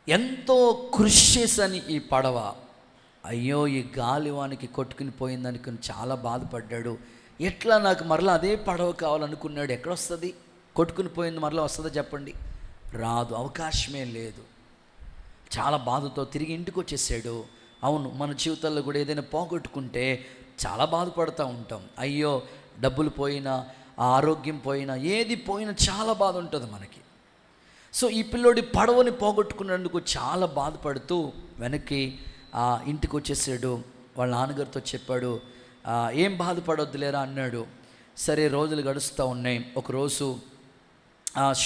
ఎంతో కృషి చేశాను ఈ పడవ, అయ్యో ఈ గాలివానికి కొట్టుకుని పోయిందనుకుని చాలా బాధపడ్డాడు. ఎట్లా, నాకు మరలా అదే పడవ కావాలనుకున్నాడు. ఎక్కడొస్తుంది? కొట్టుకుని పోయింది మరలా వస్తుందా చెప్పండి? రాదు, అవకాశమే లేదు. చాలా బాధతో తిరిగి ఇంటికి వచ్చేసాడు. అవును, మన జీవితాల్లో కూడా ఏదైనా పోగొట్టుకుంటే చాలా బాధపడుతూ ఉంటాం. అయ్యో, డబ్బులు పోయినా, ఆరోగ్యం పోయినా, ఏది పోయినా చాలా బాధ ఉంటుంది మనకి. సో ఈ పిల్లోడి పడవని పోగొట్టుకున్నందుకు చాలా బాధపడుతూ వెనక్కి ఇంటికి వచ్చేసాడు. వాళ్ళ నాన్నగారితో చెప్పాడు, ఏం బాధపడొద్దులేరా అన్నాడు. సరే, రోజులు గడుస్తూ ఉన్నాయి. ఒకరోజు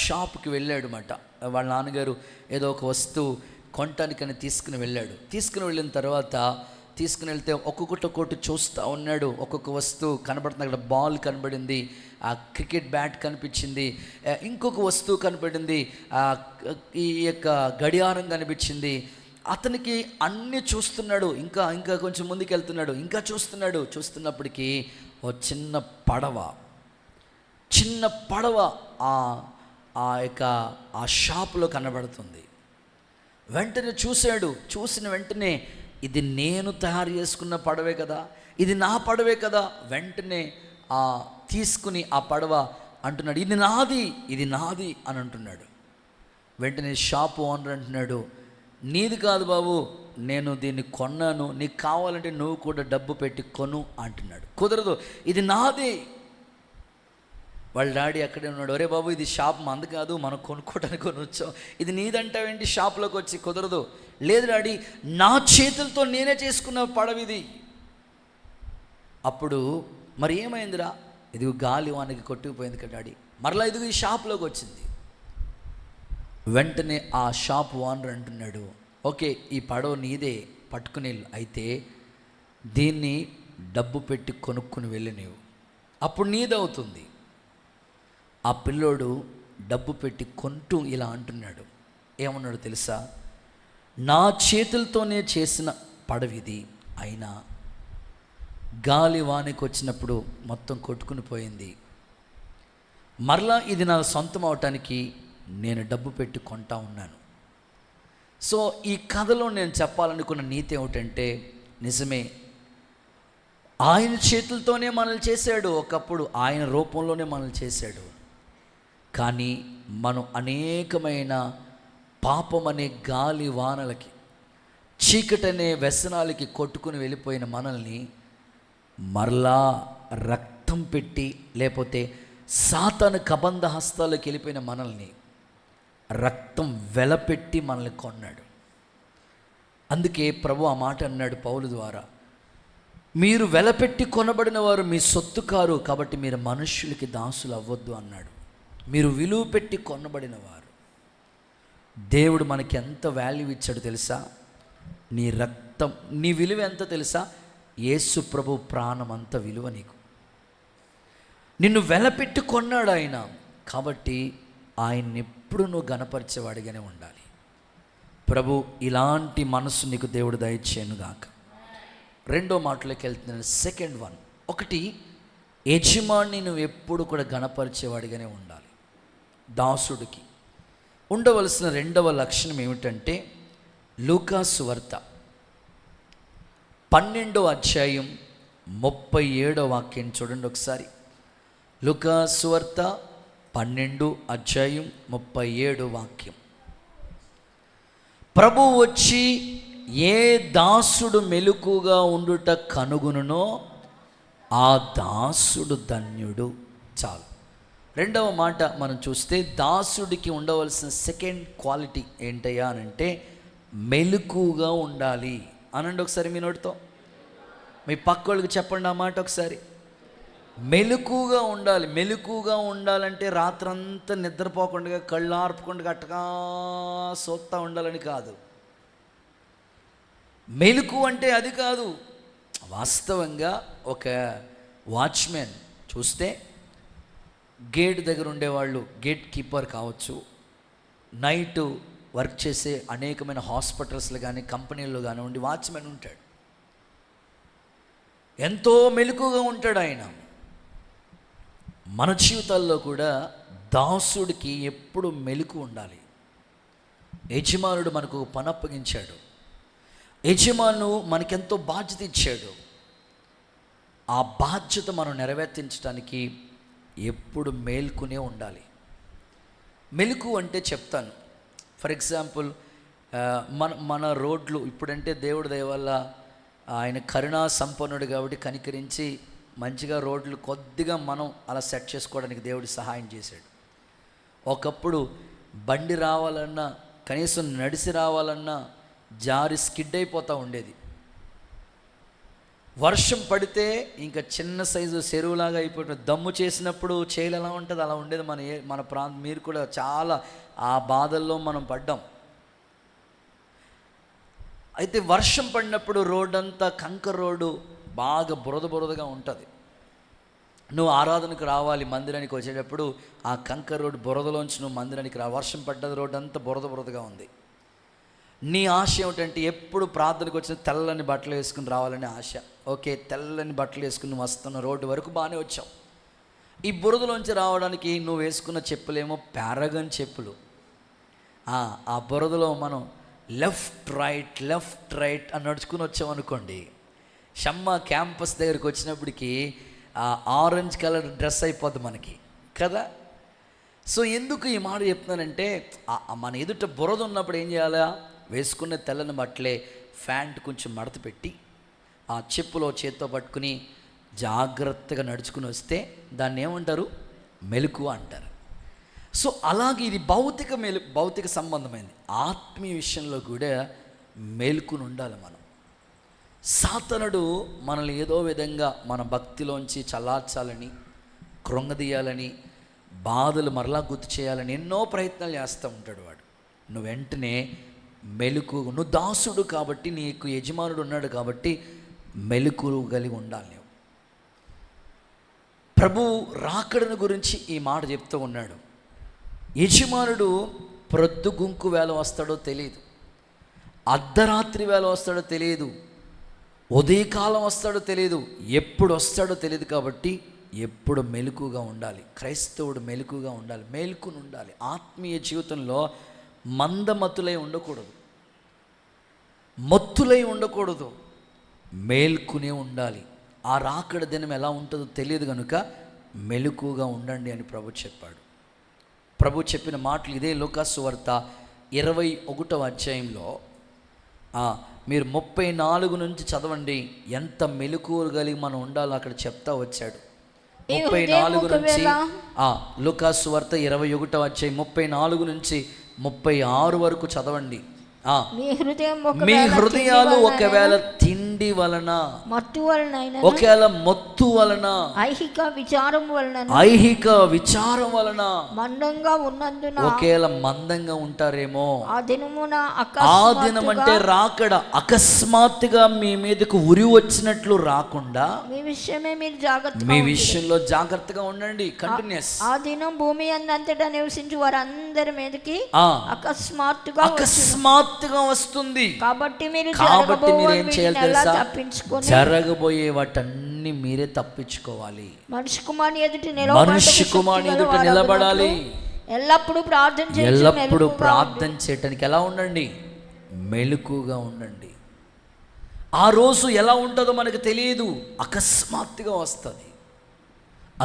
షాప్కి వెళ్ళాడు అన్నమాట. వాళ్ళ నాన్నగారు ఏదో ఒక వస్తువు కొనటానికని తీసుకుని వెళ్ళాడు. తీసుకుని వెళ్ళిన తర్వాత తీసుకుని వెళ్తే ఒక్కొక్కటి చూస్తూ ఉన్నాడు. ఒక్కొక్క వస్తువు కనబడుతుంది. అక్కడ బాల్ కనబడింది, ఆ క్రికెట్ బ్యాట్ కనిపించింది, ఇంకొక వస్తువు కనబడింది, ఈ యొక్క గడియారం కనిపించింది. అతనికి అన్నీ చూస్తున్నాడు. ఇంకా కొంచెం ముందుకు వెళ్తున్నాడు, ఇంకా చూస్తున్నప్పటికీ ఓ చిన్న పడవ ఆ షాపులో కనబడుతుంది. వెంటనే చూసిన వెంటనే, ఇది నేను తయారు చేసుకున్న పడవే కదా, ఇది నా పడవే కదా. వెంటనే తీసుకుని ఆ పడవ అంటున్నాడు, ఇది నాది అని అంటున్నాడు. వెంటనే షాపు ఓనర్ అంటున్నాడు, నీది కాదు బాబు, నేను దీన్ని కొన్నాను, నీకు కావాలంటే నువ్వు కూడా డబ్బు పెట్టి కొను అంటున్నాడు. కుదరదు, ఇది నాది. వాళ్ళ డాడీ అక్కడే ఉన్నాడు. ఒరే బాబు, ఇది షాప్ మంది కాదు, మనం కొనుక్కోవడానికి కొనొచ్చాం, ఇది నీదంటావేంటి షాప్లోకి వచ్చి? కుదరదు. లేదు డాడీ, నా చేతులతో నేనే చేసుకున్న పడవిది. అప్పుడు మరి ఏమైందిరా? ఇది గాలి వానికి కొట్టుకుపోయింది కదా డాడీ. మరలా ఇదిగో ఈ షాప్లోకి వచ్చింది. వెంటనే ఆ షాప్ ఓనర్ అంటున్నాడు, ఓకే, ఈ పడవ నీదే, పట్టుకుని అయితే దీన్ని డబ్బు పెట్టి కొనుక్కుని వెళ్ళి నీవు, అప్పుడు నీదవుతుంది. ఆ పిల్లోడు డబ్బు పెట్టి కొంటూ ఇలా అంటున్నాడు. ఏమన్నాడు తెలుసా? నా చేతులతోనే చేసిన పడవిది, అయినా గాలి వానికి వచ్చినప్పుడు మొత్తం కొట్టుకుని పోయింది. మరలా ఇది నా సొంతం అవటానికి నేను డబ్బు పెట్టి కొంటా ఉన్నాను. సో ఈ కథలో నేను చెప్పాలనుకున్న నీతి ఏమిటంటే, నిజమే, ఆయన చేతులతోనే మనల్ని చేశాడు, ఒకప్పుడు ఆయన రూపంలోనే మనల్ని చేశాడు. కానీ మనం అనేకమైన పాపం అనే గాలి వానలకి, చీకటనే వ్యసనాలకి కొట్టుకుని వెళ్ళిపోయిన మనల్ని మరలా రక్తం పెట్టి, లేకపోతే సాతాను కబంధ హస్తాలకు వెళ్ళిపోయిన మనల్ని రక్తం వెలపెట్టి మనల్ని కొన్నాడు. అందుకే ప్రభు ఆ మాట అన్నాడు పౌలు ద్వారా, మీరు వెలపెట్టి కొనబడిన వారు మీ సొత్తు కారు, కాబట్టి మీరు మనుష్యులకి దాసులు అవ్వద్దు అన్నాడు. మీరు విలువ పెట్టి కొనబడిన వారు. దేవుడు మనకి ఎంత వాల్యూ ఇచ్చాడు తెలుసా? నీ రక్తం, నీ విలువ ఎంత తెలుసా? యేసు ప్రభు ప్రాణం అంత విలువ నీకు. నిన్ను వెలపెట్టి కొన్నాడు ఆయన, కాబట్టి ఆయన్ని ఎప్పుడు నువ్వు గణపరిచేవాడిగానే ఉండాలి. ప్రభు ఇలాంటి మనసు నీకు దేవుడు దయచేయనుగాక. రెండో మాటలోకి వెళ్తున్నాను, సెకండ్ వన్. ఒకటి, యజమాని నువ్వు ఎప్పుడు కూడా గణపరిచేవాడిగానే ఉండాలి. దాసుడికి ఉండవలసిన రెండవ లక్షణం ఏమిటంటే, లూకాసు సువార్త 12వ అధ్యాయం 37వ వాక్యం చూడండి ఒకసారి. లూకాసు సువార్త 12 అధ్యాయం 37 వాక్యం. ప్రభు వచ్చి ఏ దాసుడు మెలకుగా ఉండుట కనుగొనునో ఆ దాసుడు ధన్యుడు. చాలు. రెండవ మాట మనం చూస్తే, దాసుడికి ఉండవలసిన సెకండ్ క్వాలిటీ ఏంటయ్యా అని అంటే, మెలకుగా ఉండాలి అనండి ఒకసారి మీ నోటితో. మీ పక్కోళ్ళకి చెప్పండి ఆ మాట ఒకసారి. మెలకుగా ఉండాలి. మెలకుగా ఉండాలంటే రాత్రంతా నిద్రపోకుండా, కళ్ళు ఆర్పకుండా అట్టగా సోత్తా ఉండాలని కాదు. మెలకు అంటే అది కాదు. వాస్తవంగా ఒక వాచ్మెన్ చూస్తే గేట్ దగ్గర ఉండేవాళ్ళు గేట్ కీపర్ కావచ్చు, నైట్ వర్క్ చేసే అనేకమైన హాస్పిటల్స్లో కానీ కంపెనీల్లో కానివ్వండి వాచ్మెన్ ఉంటాడు. ఎంతో మెలకుగా ఉంటాడు ఆయన. మన జీవితాల్లో కూడా దాసుడికి ఎప్పుడు మెలకు ఉండాలి. యజమానుడు మనకు పని అప్పగించాడు, యజమాను మనకెంతో బాధ్యత ఇచ్చాడు. ఆ బాధ్యత మనం నెరవేర్తించడానికి ఎప్పుడు మేల్కునే ఉండాలి. మెలకు అంటే చెప్తాను. ఫర్ ఎగ్జాంపుల్ మన రోడ్లు ఇప్పుడంటే దేవుడి దయ వల్ల ఆయన కరుణా సంపన్నుడు కాబట్టి కనికరించి మంచిగా రోడ్లు కొద్దిగా మనం అలా సెట్ చేసుకోవడానికి దేవుడు సహాయం చేశాడు. ఒకప్పుడు బండి రావాలన్నా కనీసం నడిచి రావాలన్నా జారి స్కిడ్ అయిపోతూ ఉండేది. వర్షం పడితే ఇంకా చిన్న సైజు చెరువులాగా అయిపోతుంది. దమ్ము చేసినప్పుడు చేయలు ఎలా ఉంటుంది అలా ఉండేది. మన ప్రాంతం మీరు కూడా చాలా ఆ బాధల్లో మనం పడ్డాం. అయితే వర్షం పడినప్పుడు రోడ్ అంతా కంకర రోడ్డు బాగా బురదగా ఉంటుంది. నువ్వు ఆరాధనకు రావాలి, మందిరానికి వచ్చేటప్పుడు ఆ కంకర రోడ్డు బురదలోంచి నువ్వు మందిరానికి రా. వర్షం పడ్డది, రోడ్డు అంతా బురదగా ఉంది. నీ ఆశ ఏమిటంటే ఎప్పుడు ప్రార్థనకు వచ్చిన తెల్లని బట్టలు వేసుకుని రావాలని ఆశ. ఓకే, తెల్లని బట్టలు వేసుకుని వస్తున్న రోడ్డు వరకు బాగానే వచ్చావు. ఈ బురదలోంచి రావడానికి నువ్వు వేసుకున్న చెప్పులేమో పారగన్ చెప్పులు. ఆ బురదలో మనం లెఫ్ట్ రైట్ అని నడుచుకుని వచ్చామనుకోండి, షమ్మ క్యాంపస్ దగ్గరికి వచ్చినప్పటికీ ఆరెంజ్ కలర్ డ్రెస్ అయిపోద్ది మనకి కదా. సో ఎందుకు ఈ మాట చెప్తున్నానంటే మన ఎదుట బురద ఉన్నప్పుడు ఏం చేయాలా? వేసుకున్న తెల్లని బట్టలే ప్యాంట్ కొంచెం మడత పెట్టి ఆ చెప్పులో చేత్తో పట్టుకుని జాగ్రత్తగా నడుచుకుని వస్తే దాన్ని ఏమంటారు? మెలకువ అంటారు. సో అలాగే ఇది భౌతిక సంబంధమైనది. ఆత్మీయ విషయంలో కూడా మేలుకుని ఉండాలి మనం. సాతానుడు మనల్ని ఏదో విధంగా మన భక్తిలోంచి చల్లార్చాలని, కృంగదీయాలని, బాధలు మరలా గుర్తు చేయాలని ఎన్నో ప్రయత్నాలు చేస్తూ ఉంటాడు వాడు. నువ్వు వెంటనే మెలకు, నువ్వు దాసుడు కాబట్టి, నీకు యజమానుడు ఉన్నాడు కాబట్టి మెలకు కలిగి ఉండాలి. నువ్వు ప్రభు రాకడను గురించి ఈ మాట చెప్తూ ఉన్నాడు. యజమానుడు ప్రొద్దుగుంకు వేళ వస్తాడో తెలియదు, అర్ధరాత్రి వేళ వస్తాడో తెలియదు, ఉదయకాలం వస్తాడో తెలియదు, ఎప్పుడు వస్తాడో తెలియదు. కాబట్టి ఎప్పుడు మెలకుగా ఉండాలి. క్రైస్తవుడు మెలకుగా ఉండాలి, మేల్కుని ఉండాలి. ఆత్మీయ జీవితంలో మందమతులై ఉండకూడదు, మత్తులై ఉండకూడదు, మేల్కునే ఉండాలి. ఆ రాకడ దినం ఎలా ఉంటుందో తెలియదు కనుక మెలకుగా ఉండండి అని ప్రభు చెప్పాడు. ప్రభు చెప్పిన మాటలు ఇదే. లూకాసు వార్త 21వ అధ్యాయంలో మీరు 34 నుంచి చదవండి. ఎంత మెలకువ కలిగి మనం ఉండాలో అక్కడ చెప్తా వచ్చాడు. 34 నుంచి లూకాసు వార్త 21వ అధ్యాయం 34 నుంచి 36 వరకు చదవండి. మీ హృదయాలు ఒకవేళ తిండి వలన, మత్తు వలన, ఒకవేళ మత్తు వలన, ఐహిక విచారం వలన మందంగా ఉన్నందున, ఒకవేళ మందంగా ఉంటారేమో, ఆ దినం అంటే రాకడ అకస్మాత్తుగా మీ మీదకు ఉరి వచ్చినట్లు రాకుండా మీ విషయంలో జాగ్రత్తగా ఉండండి. కంటిన్యూస్. ఆ దినం భూమి అంతటా నివసించి వారందరి మీదకి అకస్మాత్తుగా వస్తుంది. కాబట్టి మీరు ఏం చేయాలి తెలుసా? జరగబోయే వాటన్ని మీరే తప్పించుకోవాలి. మనిషి కుమారుని ఎదుట నిలబడాలి. ఎల్లప్పుడూ ప్రార్థన చేయటానికి ఎలా ఉండండి? మెలకుగా ఉండండి. ఆ రోజు ఎలా ఉంటుందో మనకు తెలియదు, అకస్మాత్తుగా వస్తుంది.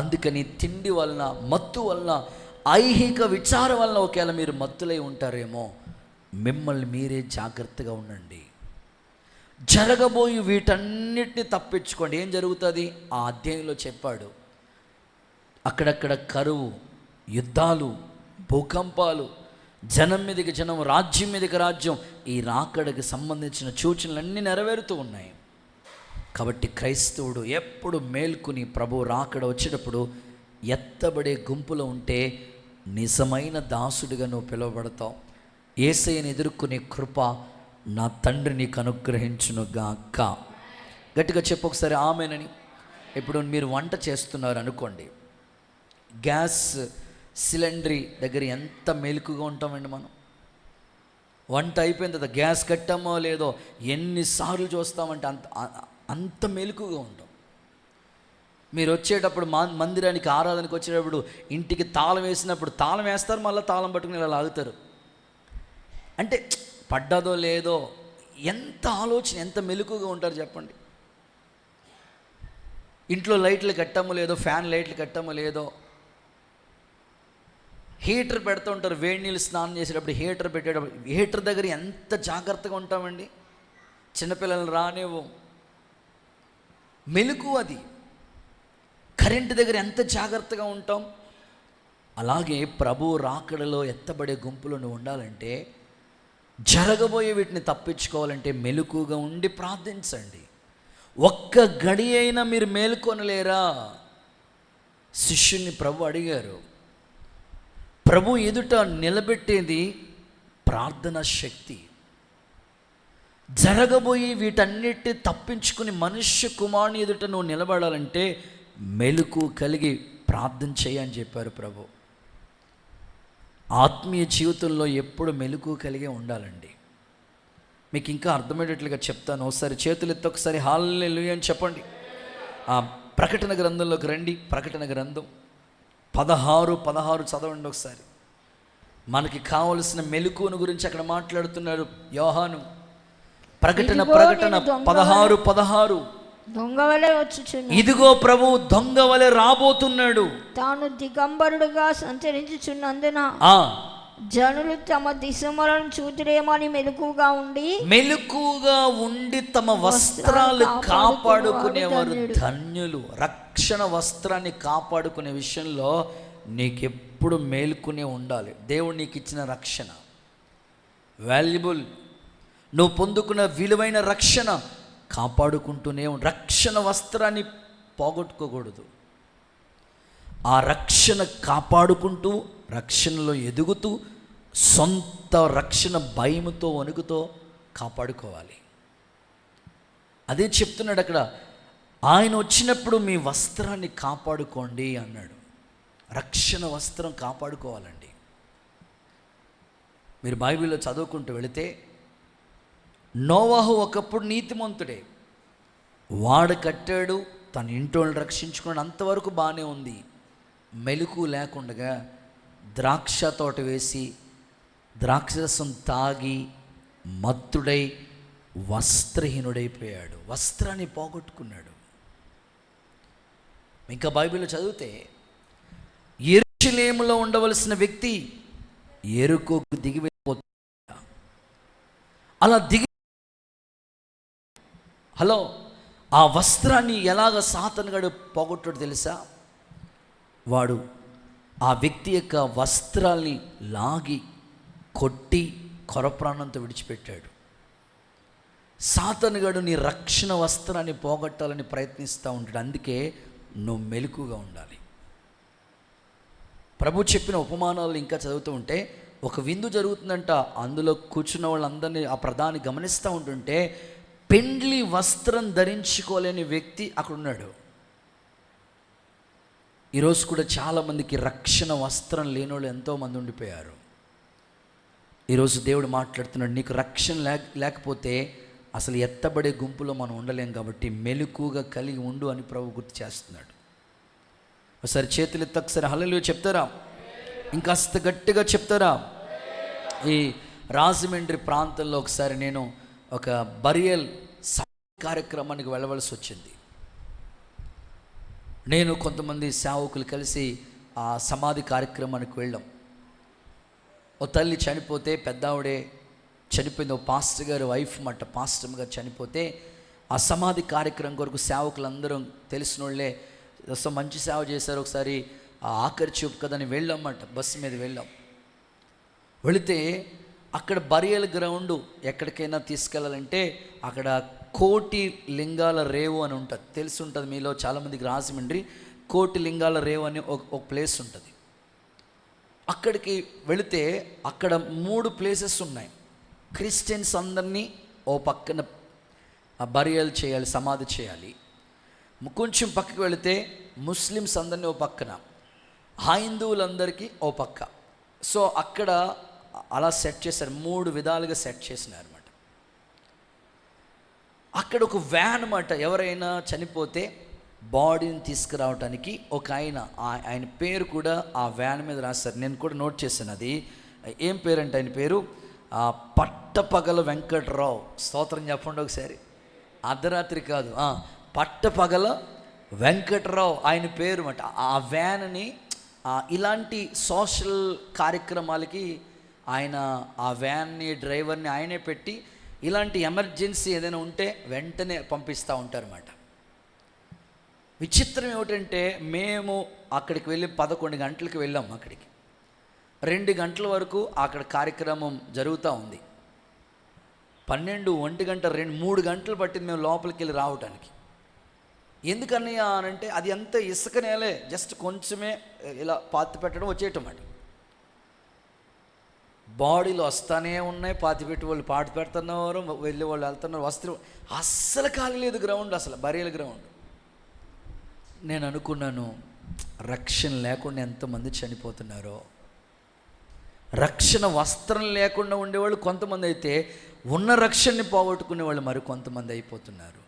అందుకని తిండి వలన, మత్తు వలన, ఐహిక విచారం వలన ఒకవేళ మీరు మత్తులై ఉంటారేమో, మిమ్మల్ని మీరే జాగ్రత్తగా ఉండండి. జరగబోయి వీటన్నిటిని తప్పించుకోండి. ఏం జరుగుతుంది? ఆ అధ్యాయంలో చెప్పాడు. అక్కడక్కడ కరువు, యుద్ధాలు, భూకంపాలు, జనం మీదకి జనం, రాజ్యం మీదకి రాజ్యం, ఈ రాకడకి సంబంధించిన సూచనలన్నీ నెరవేరుతూ ఉన్నాయి. కాబట్టి క్రైస్తవుడు ఎప్పుడు మేల్కుని ప్రభు రాకడ వచ్చేటప్పుడు ఎత్తబడే గుంపులో ఉంటే నిజమైన దాసుడిగా నువ్వు పిలువబడతావు. యేసయ్యను ఎదుర్కొనే కృప నా తండ్రి నీకు అనుగ్రహించునుగాక. గట్టిగా చెప్పు ఒకసారి ఆమేనని. ఇప్పుడు మీరు వంట చేస్తున్నారు అనుకోండి, గ్యాస్ సిలిండర్ దగ్గర ఎంత మెలకుగా ఉంటామండి మనం. వంట అయిపోయిన తర్వాత గ్యాస్ కట్టామో లేదో ఎన్నిసార్లు చూస్తామంటే అంత మెలకుగా ఉంటాం. మీరు వచ్చేటప్పుడు మందిరానికి ఆరాధనకు వచ్చేటప్పుడు ఇంటికి తాళం వేసినప్పుడు తాళం వేస్తారు, మళ్ళీ తాళం పట్టుకుని ఇలా లాగుతారు. అంటే పడ్డదో లేదో ఎంత ఆలోచన, ఎంత మెలకుగా ఉంటారు చెప్పండి. ఇంట్లో లైట్లు కట్టామో లేదో, ఫ్యాన్ లైట్లు కట్టామో లేదో, హీటర్ పెడుతూ ఉంటారు. వేడి నీళ్ళు స్నానం చేసేటప్పుడు హీటర్ పెట్టేటప్పుడు హీటర్ దగ్గర ఎంత జాగ్రత్తగా ఉంటామండి. చిన్నపిల్లలు రానివ్వు, మెలకు అది. కరెంటు దగ్గర ఎంత జాగ్రత్తగా ఉంటాం. అలాగే ప్రభు రాకడలో ఎత్తబడే గుంపులో నువ్వు ఉండాలంటే, జరగబోయే వీటిని తప్పించుకోవాలంటే మెలకుగా ఉండి ప్రార్థించండి. ఒక్క గడి అయినా మీరు మేలుకొనలేరా? శిష్యుల్ని ప్రభు అడిగారు. ప్రభు ఎదుట నిలబెట్టేది ప్రార్థనా శక్తి. జరగబోయి వీటన్నిటి తప్పించుకుని మనుష్య కుమారుని ఎదుట నువ్వు నిలబడాలంటే మెలకు కలిగి ప్రార్థన చేయని చెప్పారు ప్రభు. ఆత్మీయ జీవితంలో ఎప్పుడు మెలకు కలిగే ఉండాలండి. మీకు ఇంకా అర్థమయ్యేటట్లుగా చెప్తాను. ఒకసారి చేతులు ఎత్తి ఒకసారి హల్లెలూయా అని చెప్పండి. ఆ ప్రకటన గ్రంథంలోకి రండి. ప్రకటన గ్రంథం 16 చదవండి ఒకసారి. మనకి కావలసిన మెలకువను గురించి అక్కడ మాట్లాడుతున్నారు యోహాను. ప్రకటన 16 దొంగవలే వచ్చుచున్నాడు. ఇదిగో ప్రభు దొంగవలే రాబోతున్నాడు. తాను దిగంబరుడుగా సంచరించుచున్నందున జనులు తమ దిశములను చూతురేమని మెలకుగా ఉండి తమ వస్త్రాలు కాపాడుకునేవారు ధన్యులు. రక్షణ వస్త్రాన్ని కాపాడుకునే విషయంలో నీకెప్పుడు మేలుకునే ఉండాలి. దేవుడు నీకు ఇచ్చిన రక్షణ వాల్యుబుల్. నువ్వు పొందుకున్న విలువైన రక్షణ కాపాడుకుంటూనే రక్షణ వస్త్రాన్ని పోగొట్టుకోకూడదు. ఆ రక్షణ కాపాడుకుంటూ, రక్షణలో ఎదుగుతూ, సొంత రక్షణ భయముతో వణుకుతో కాపాడుకోవాలి. అదే చెప్తున్నాడు అక్కడ. ఆయన వచ్చినప్పుడు మీ వస్త్రాన్ని కాపాడుకోండి అన్నాడు. రక్షణ వస్త్రం కాపాడుకోవాలండి. మీరు బైబిల్లో చదువుకుంటూ వెళితే, నోవాహు ఒకప్పుడు నీతిమంతుడే. వాడు కట్టాడు, తన ఇంటోళ్ళని రక్షించుకున్నాడు, అంతవరకు బాగానే ఉంది. మెలకు లేకుండగా ద్రాక్ష తోట వేసి ద్రాక్షరసం తాగి మత్తుడై వస్త్రహీనుడైపోయాడు. వస్త్రాన్ని పోగొట్టుకున్నాడు. ఇంకా బైబిల్లో చదివితే, యెరూషలేములో ఉండవలసిన వ్యక్తి యెరికోకు దిగి వెళ్ళిపోతున్నాడు. అలా ఆ వస్త్రాన్ని ఎలాగ సాతానుగాడు పోగొట్టాడు తెలుసా? వాడు ఆ వ్యక్తి యొక్క వస్త్రాల్ని లాగి కొట్టి కొరప్రాణంతో విడిచిపెట్టాడు. సాతానుగాడు నీ రక్షణ వస్త్రాన్ని పోగొట్టాలని ప్రయత్నిస్తూ ఉంటాడు. అందుకే నువ్వు మెలకుగా ఉండాలి. ప్రభు చెప్పిన ఉపమానాలు ఇంకా చదువుతూ ఉంటే, ఒక విందు జరుగుతుందంట. అందులో కూర్చున్న వాళ్ళందరినీ ఆ ప్రధాని గమనిస్తూ ఉంటుంటే, పెండ్లి వస్త్రం ధరించుకోలేని వ్యక్తి అక్కడ ఉన్నాడు. ఈరోజు కూడా చాలామందికి రక్షణ వస్త్రం లేని వాళ్ళు ఎంతోమంది ఉండిపోయారు. ఈరోజు దేవుడు మాట్లాడుతున్నాడు, నీకు రక్షణ లేకపోతే అసలు ఎత్తబడే గుంపులో మనం ఉండలేం. కాబట్టి మెలకుగా కలిగి ఉండు అని ప్రభు గుర్తు చేస్తున్నాడు. ఒకసారి చేతులు ఎత్తి ఒకసారి హల్లెలూయా చెప్తారా? ఇంకాస్త గట్టిగా చెప్తారా? ఈ రాజమండ్రి ప్రాంతంలో ఒకసారి నేను ఒక బరియల్ కార్యక్రమానికి వెళ్ళవలసి వచ్చింది. నేను కొంతమంది సేవకులు కలిసి ఆ సమాధి కార్యక్రమానికి వెళ్ళాం. ఓ తల్లి చనిపోతే, పెద్దావిడే చనిపోయింది. ఓ పాస్టర్ గారు వైఫ్ మాట పాస్టర్ గారు చనిపోతే, ఆ సమాధి కార్యక్రమం కొరకు సేవకులందరం తెలిసిన వాళ్ళే మంచి సేవ చేశారు. ఒకసారి ఆ ఆఖరి చూపు కదని వెళ్ళామన్నమాట. బస్సు మీద వెళ్ళాం. వెళితే అక్కడ బరియల్ గ్రౌండ్ ఎక్కడికైనా తీసుకెళ్ళాలంటే అక్కడ కోటి లింగాల రేవు అని ఉంటుంది. తెలిసి ఉంటుంది మీలో చాలామందికి. రాజమండ్రి కోటి లింగాల రేవు అని ఒక ప్లేస్ ఉంటుంది. అక్కడికి వెళితే అక్కడ 3 ప్లేసెస్ ఉన్నాయి. క్రిస్టియన్స్ అందరినీ ఓ పక్కన బరియల్ చేయాలి, సమాధి చేయాలి. కొంచెం పక్కకి వెళితే ముస్లిమ్స్ అందరినీ ఓ పక్కన, హైందువులందరికీ ఓ పక్క. సో అక్కడ అలా సెట్ చేశారు, 3 విధాలుగా సెట్ చేసినారు అనమాట. అక్కడ ఒక వ్యాన్ అన్నమాట. ఎవరైనా చనిపోతే బాడీని తీసుకురావడానికి ఒక ఆయన పేరు కూడా ఆ వ్యాన్ మీద రాస్తారు. నేను కూడా నోట్ చేశాను. అది ఏం పేరు అంటే ఆయన పేరు పట్టపగల వెంకట్రావు. స్తోత్రం చెప్పండి ఒకసారి. అర్ధరాత్రి కాదు, పట్టపగల వెంకట్రావు ఆయన పేరు అన్నమాట. ఆ వ్యాన్ని ఇలాంటి సోషల్ కార్యక్రమాలకి ఆయన ఆ వ్యాన్ని, డ్రైవర్ని ఆయనే పెట్టి ఇలాంటి ఎమర్జెన్సీ ఏదైనా ఉంటే వెంటనే పంపిస్తూ ఉంటారన్నమాట. విచిత్రం ఏమిటంటే మేము అక్కడికి వెళ్ళి 11 గంటలకు వెళ్ళాం. అక్కడికి 2 గంటల వరకు అక్కడ కార్యక్రమం జరుగుతూ ఉంది. 12, 1 గంట, 3 గంటలు పట్టింది మేము లోపలికి వెళ్ళి రావడానికి. ఎందుకని అంటే అది అంత ఇసుక నేలే, జస్ట్ కొంచెమే ఇలా పాతి పెట్టడం వచ్చేయటం అండి. బాడీలు వస్తానే ఉన్నాయి, పాతిపెట్టి వాళ్ళు పాతి పెడుతున్నారు, వెళ్ళి వాళ్ళు వెళ్తున్నారు, వస్త్రం అస్సలు ఖాళీ లేదు గ్రౌండ్, అసలు బరియల్ గ్రౌండ్. నేను అనుకున్నాను, రక్షణ లేకుండా ఎంతమంది చనిపోతున్నారో. రక్షణ వస్త్రం లేకుండా ఉండేవాళ్ళు కొంతమంది అయితే, ఉన్న రక్షణని పోగొట్టుకునే వాళ్ళు మరి కొంతమంది అయిపోతున్నారు.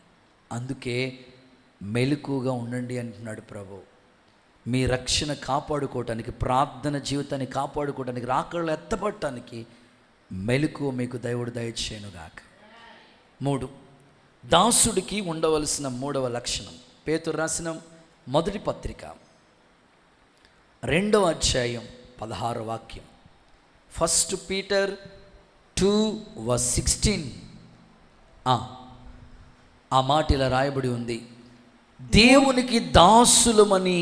అందుకే మెలకుగా ఉండండి అంటున్నాడు ప్రభు. మీ రక్షణ కాపాడుకోవటానికి, ప్రార్థన జీవితాన్ని కాపాడుకోవడానికి, రాకళ్ళు ఎత్తపడటానికి మెలకువ మీకు దేవుడు దయచేయునుగాక. 3, దాసుడికి ఉండవలసిన 3వ లక్షణం. పేతురు రాసిన మొదటి పత్రిక 2వ అధ్యాయం 16వ వాక్యం. 1 Peter 2:16. ఆ మాట ఇలా రాయబడి ఉంది, దేవునికి దాసులమని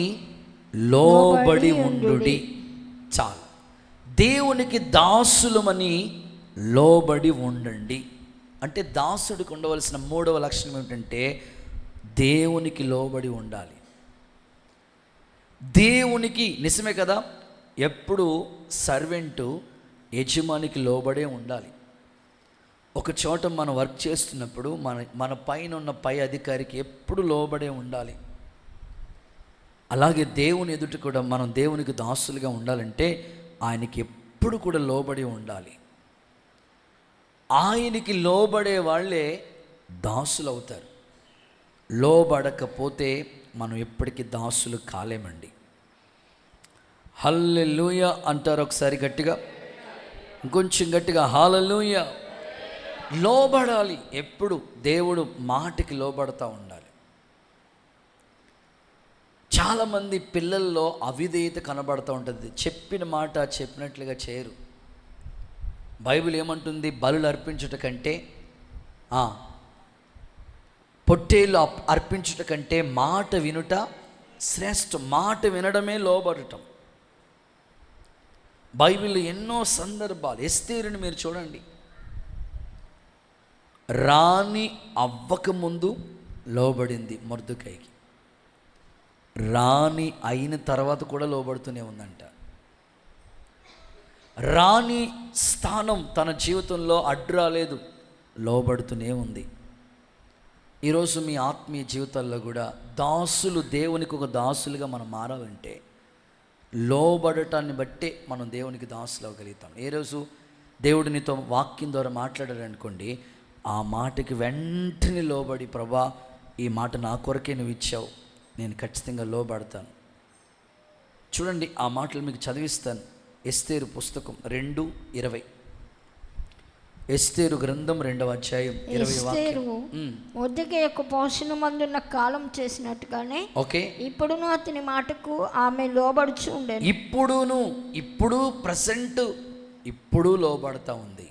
లోబడి ఉండుడి. చాలు, దేవునికి దాసులమని లోబడి ఉండండి. అంటే దాసుడికి ఉండవలసిన 3వ లక్షణం ఏమిటంటే దేవునికి లోబడి ఉండాలి. దేవునికి, నిజమే కదా, ఎప్పుడు సర్వెంటు యజమానికి లోబడే ఉండాలి. ఒక చోట మనం వర్క్ చేస్తున్నప్పుడు మన పైన ఉన్న పై అధికారికి ఎప్పుడు లోబడే ఉండాలి. అలాగే దేవుని ఎదుట కూడా మనం దేవునికి దాసులుగా ఉండాలంటే ఆయనకి ఎప్పుడు కూడా లోబడి ఉండాలి. ఆయనకి లోబడే వాళ్ళే దాసులు అవుతారు. లోబడకపోతే మనం ఎప్పటికీ దాసులు కాలేమండి. హల్లెలూయా అంటారు ఒకసారి గట్టిగా, ఇంకొంచెం గట్టిగా హల్లెలూయా. లోబడాలి, ఎప్పుడు దేవుడు మాటకి లోబడతా ఉండాలి. చాలామంది పిల్లల్లో అవిధేయత కనబడుతూ ఉంటుంది. చెప్పిన మాట చెప్పినట్లుగా చేయరు. బైబిల్ ఏమంటుంది? బలులు అర్పించుట కంటే, పొట్టేళ్ళు అర్పించుట కంటే మాట వినుట శ్రేష్టం. మాట వినడమే లోబడటం. బైబిల్లో ఎన్నో సందర్భాలు, ఎస్తేరుని మీరు చూడండి, రాణి అవ్వకముందు లోబడింది మొర్దెకైకి, రాణి అయిన తర్వాత కూడా లోబడుతూనే ఉందంట. రాణి స్థానం తన జీవితంలో అడ్డు రాలేదు, లోబడుతూనే ఉంది. ఈరోజు మీ ఆత్మీయ జీవితాల్లో కూడా దాసులు, దేవునికి ఒక దాసులుగా మనం మారాలంటే లోబడటాన్ని బట్టే మనం దేవునికి దాసులు అవ్వగలుగుతాం. ఏ రోజు దేవుడు నీతో వాక్యం ద్వారా మాట్లాడారనుకోండి, ఆ మాటకి వెంటనే లోబడి, ప్రభా ఈ మాట నా కొరకే నువ్వు ఇచ్చావు, నేను ఖచ్చితంగా లోబడతాను. చూడండి, ఆ మాటలు మీకు చదివిస్తాను. ఎస్తేరు పుస్తకం 2:20. ఎస్తేరు గ్రంథం 2వ అధ్యాయం 20వ వాక్యం. మొర్దెకై యొక్క పోషణమందున్న కాలం చేసినట్టుగానే ఓకే, ఇప్పుడును అతని మాటకు ఆమె లోబడుచు ఉండేది. ఇప్పుడు ప్రెసెంట్ ఇప్పుడు లోబడతా ఉంది.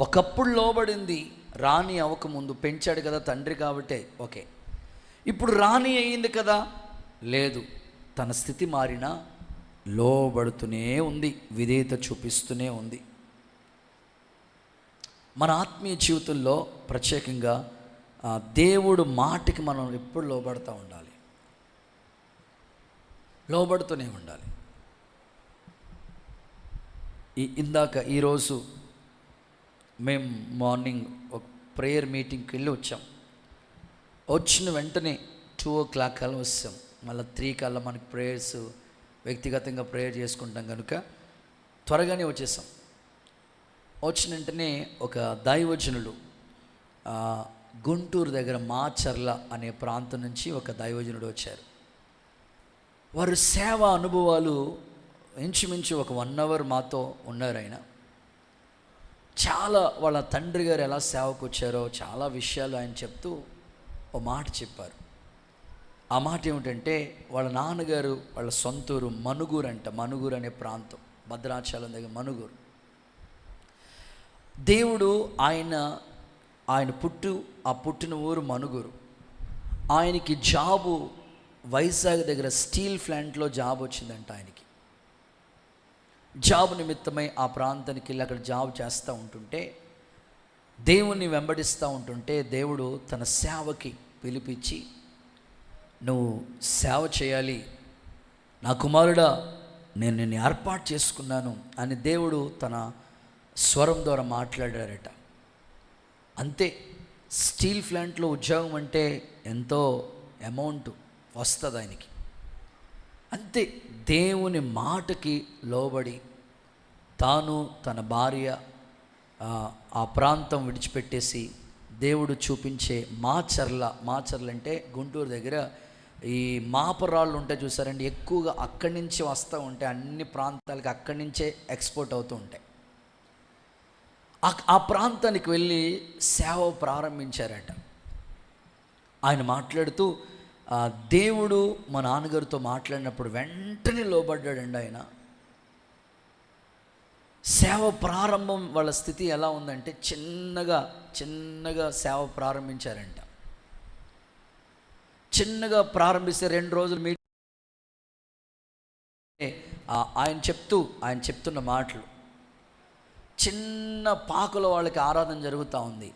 ఒకప్పుడు లోబడింది, రాణి అవ్వకముందు. పెంచాడు కదా తండ్రి కాబట్టే ఓకే. ఇప్పుడు రాణి అయ్యింది కదా, లేదు, తన స్థితి మారినా లోబడుతూనే ఉంది, విధేయత చూపిస్తూనే ఉంది. మన ఆత్మీయ జీవితంలో ప్రత్యేకంగా దేవుడు మాటకి మనం ఎప్పుడు లోబడుతూ ఉండాలి, లోబడుతూనే ఉండాలి. ఈరోజు మేము మార్నింగ్ ఒక ప్రేయర్ మీటింగ్కి వెళ్ళి వచ్చాం. వచ్చిన వెంటనే 2 కల్లా వస్తాం. మళ్ళీ 3 కల్లా మనకి ప్రేయర్స్ వ్యక్తిగతంగా ప్రేయర్ చేసుకుంటాం కనుక త్వరగానే వచ్చేసాం. వచ్చిన వెంటనే ఒక దైవజనులు గుంటూరు దగ్గర మాచర్ల అనే ప్రాంతం నుంచి ఒక దైవజనుడు వచ్చారు. వారు సేవా అనుభవాలు ఇంచుమించు ఒక 1 అవర్ మాతో ఉన్నారు. ఆయన చాలా వాళ్ళ తండ్రి గారు ఎలా సేవకు వచ్చారో చాలా విషయాలు ఆయన చెప్తూ ఒక మాట చెప్పారు. ఆ మాట ఏమిటంటే, వాళ్ళ నాన్నగారు వాళ్ళ సొంతూరు మనుగూరు అంట. మనుగూరు అనే ప్రాంతం, భద్రాచలం దగ్గర మనుగూరు. దేవుడు ఆయన పుట్టిన ఊరు మనుగూరు. ఆయనకి జాబు వైజాగ్ దగ్గర స్టీల్ ప్లాంట్లో జాబ్ వచ్చిందంట. ఆయనకి జాబ్ నిమిత్తమై ఆ ప్రాంతానికి వెళ్ళి అక్కడ జాబ్ చేస్తూ ఉంటుంటే, దేవుణ్ణి వెంబడిస్తూ ఉంటుంటే, దేవుడు తన సేవకి పిలిపించి, నువ్వు సేవ చేయాలి నా కుమారుడా, నేను నిన్ను ఏర్పాటు చేసుకున్నాను అని దేవుడు తన స్వరం ద్వారా మాట్లాడారట. అంతే, స్టీల్ ప్లాంట్లో ఉద్యోగం అంటే ఎంతో అమౌంట్ వస్తుంది ఆయనకి. అంతే, దేవుని మాటకి లోబడి తాను తన భార్య ఆ ప్రాంతం విడిచిపెట్టేసి దేవుడు చూపించే మాచర్ల అంటే గుంటూరు దగ్గర ఈ మాపరాళ్ళు ఉంటాయి చూసారండి, ఎక్కువగా అక్కడి నుంచి వస్తూ ఉంటాయి. అన్ని ప్రాంతాలకి అక్కడి నుంచే ఎక్స్పోర్ట్ అవుతూ ఉంటాయి. ఆ ప్రాంతానికి వెళ్ళి సేవ ప్రారంభించారట. ఆయన మాట్లాడుతూ దేవుడు మా నాన్నగారితో మాట్లాడినప్పుడు వెంటనే లోబడ్డాడండి. ఆయన సేవ ప్రారంభం వాళ్ళ స్థితి ఎలా ఉందంటే, చిన్నగా సేవ ప్రారంభించారంట. చిన్నగా ప్రారంభిస్తే 2 రోజులు ఆయన చెప్తున్న మాటలు, చిన్న పాకుల వాళ్ళకి ఆరాధన జరుగుతూ ఉంది.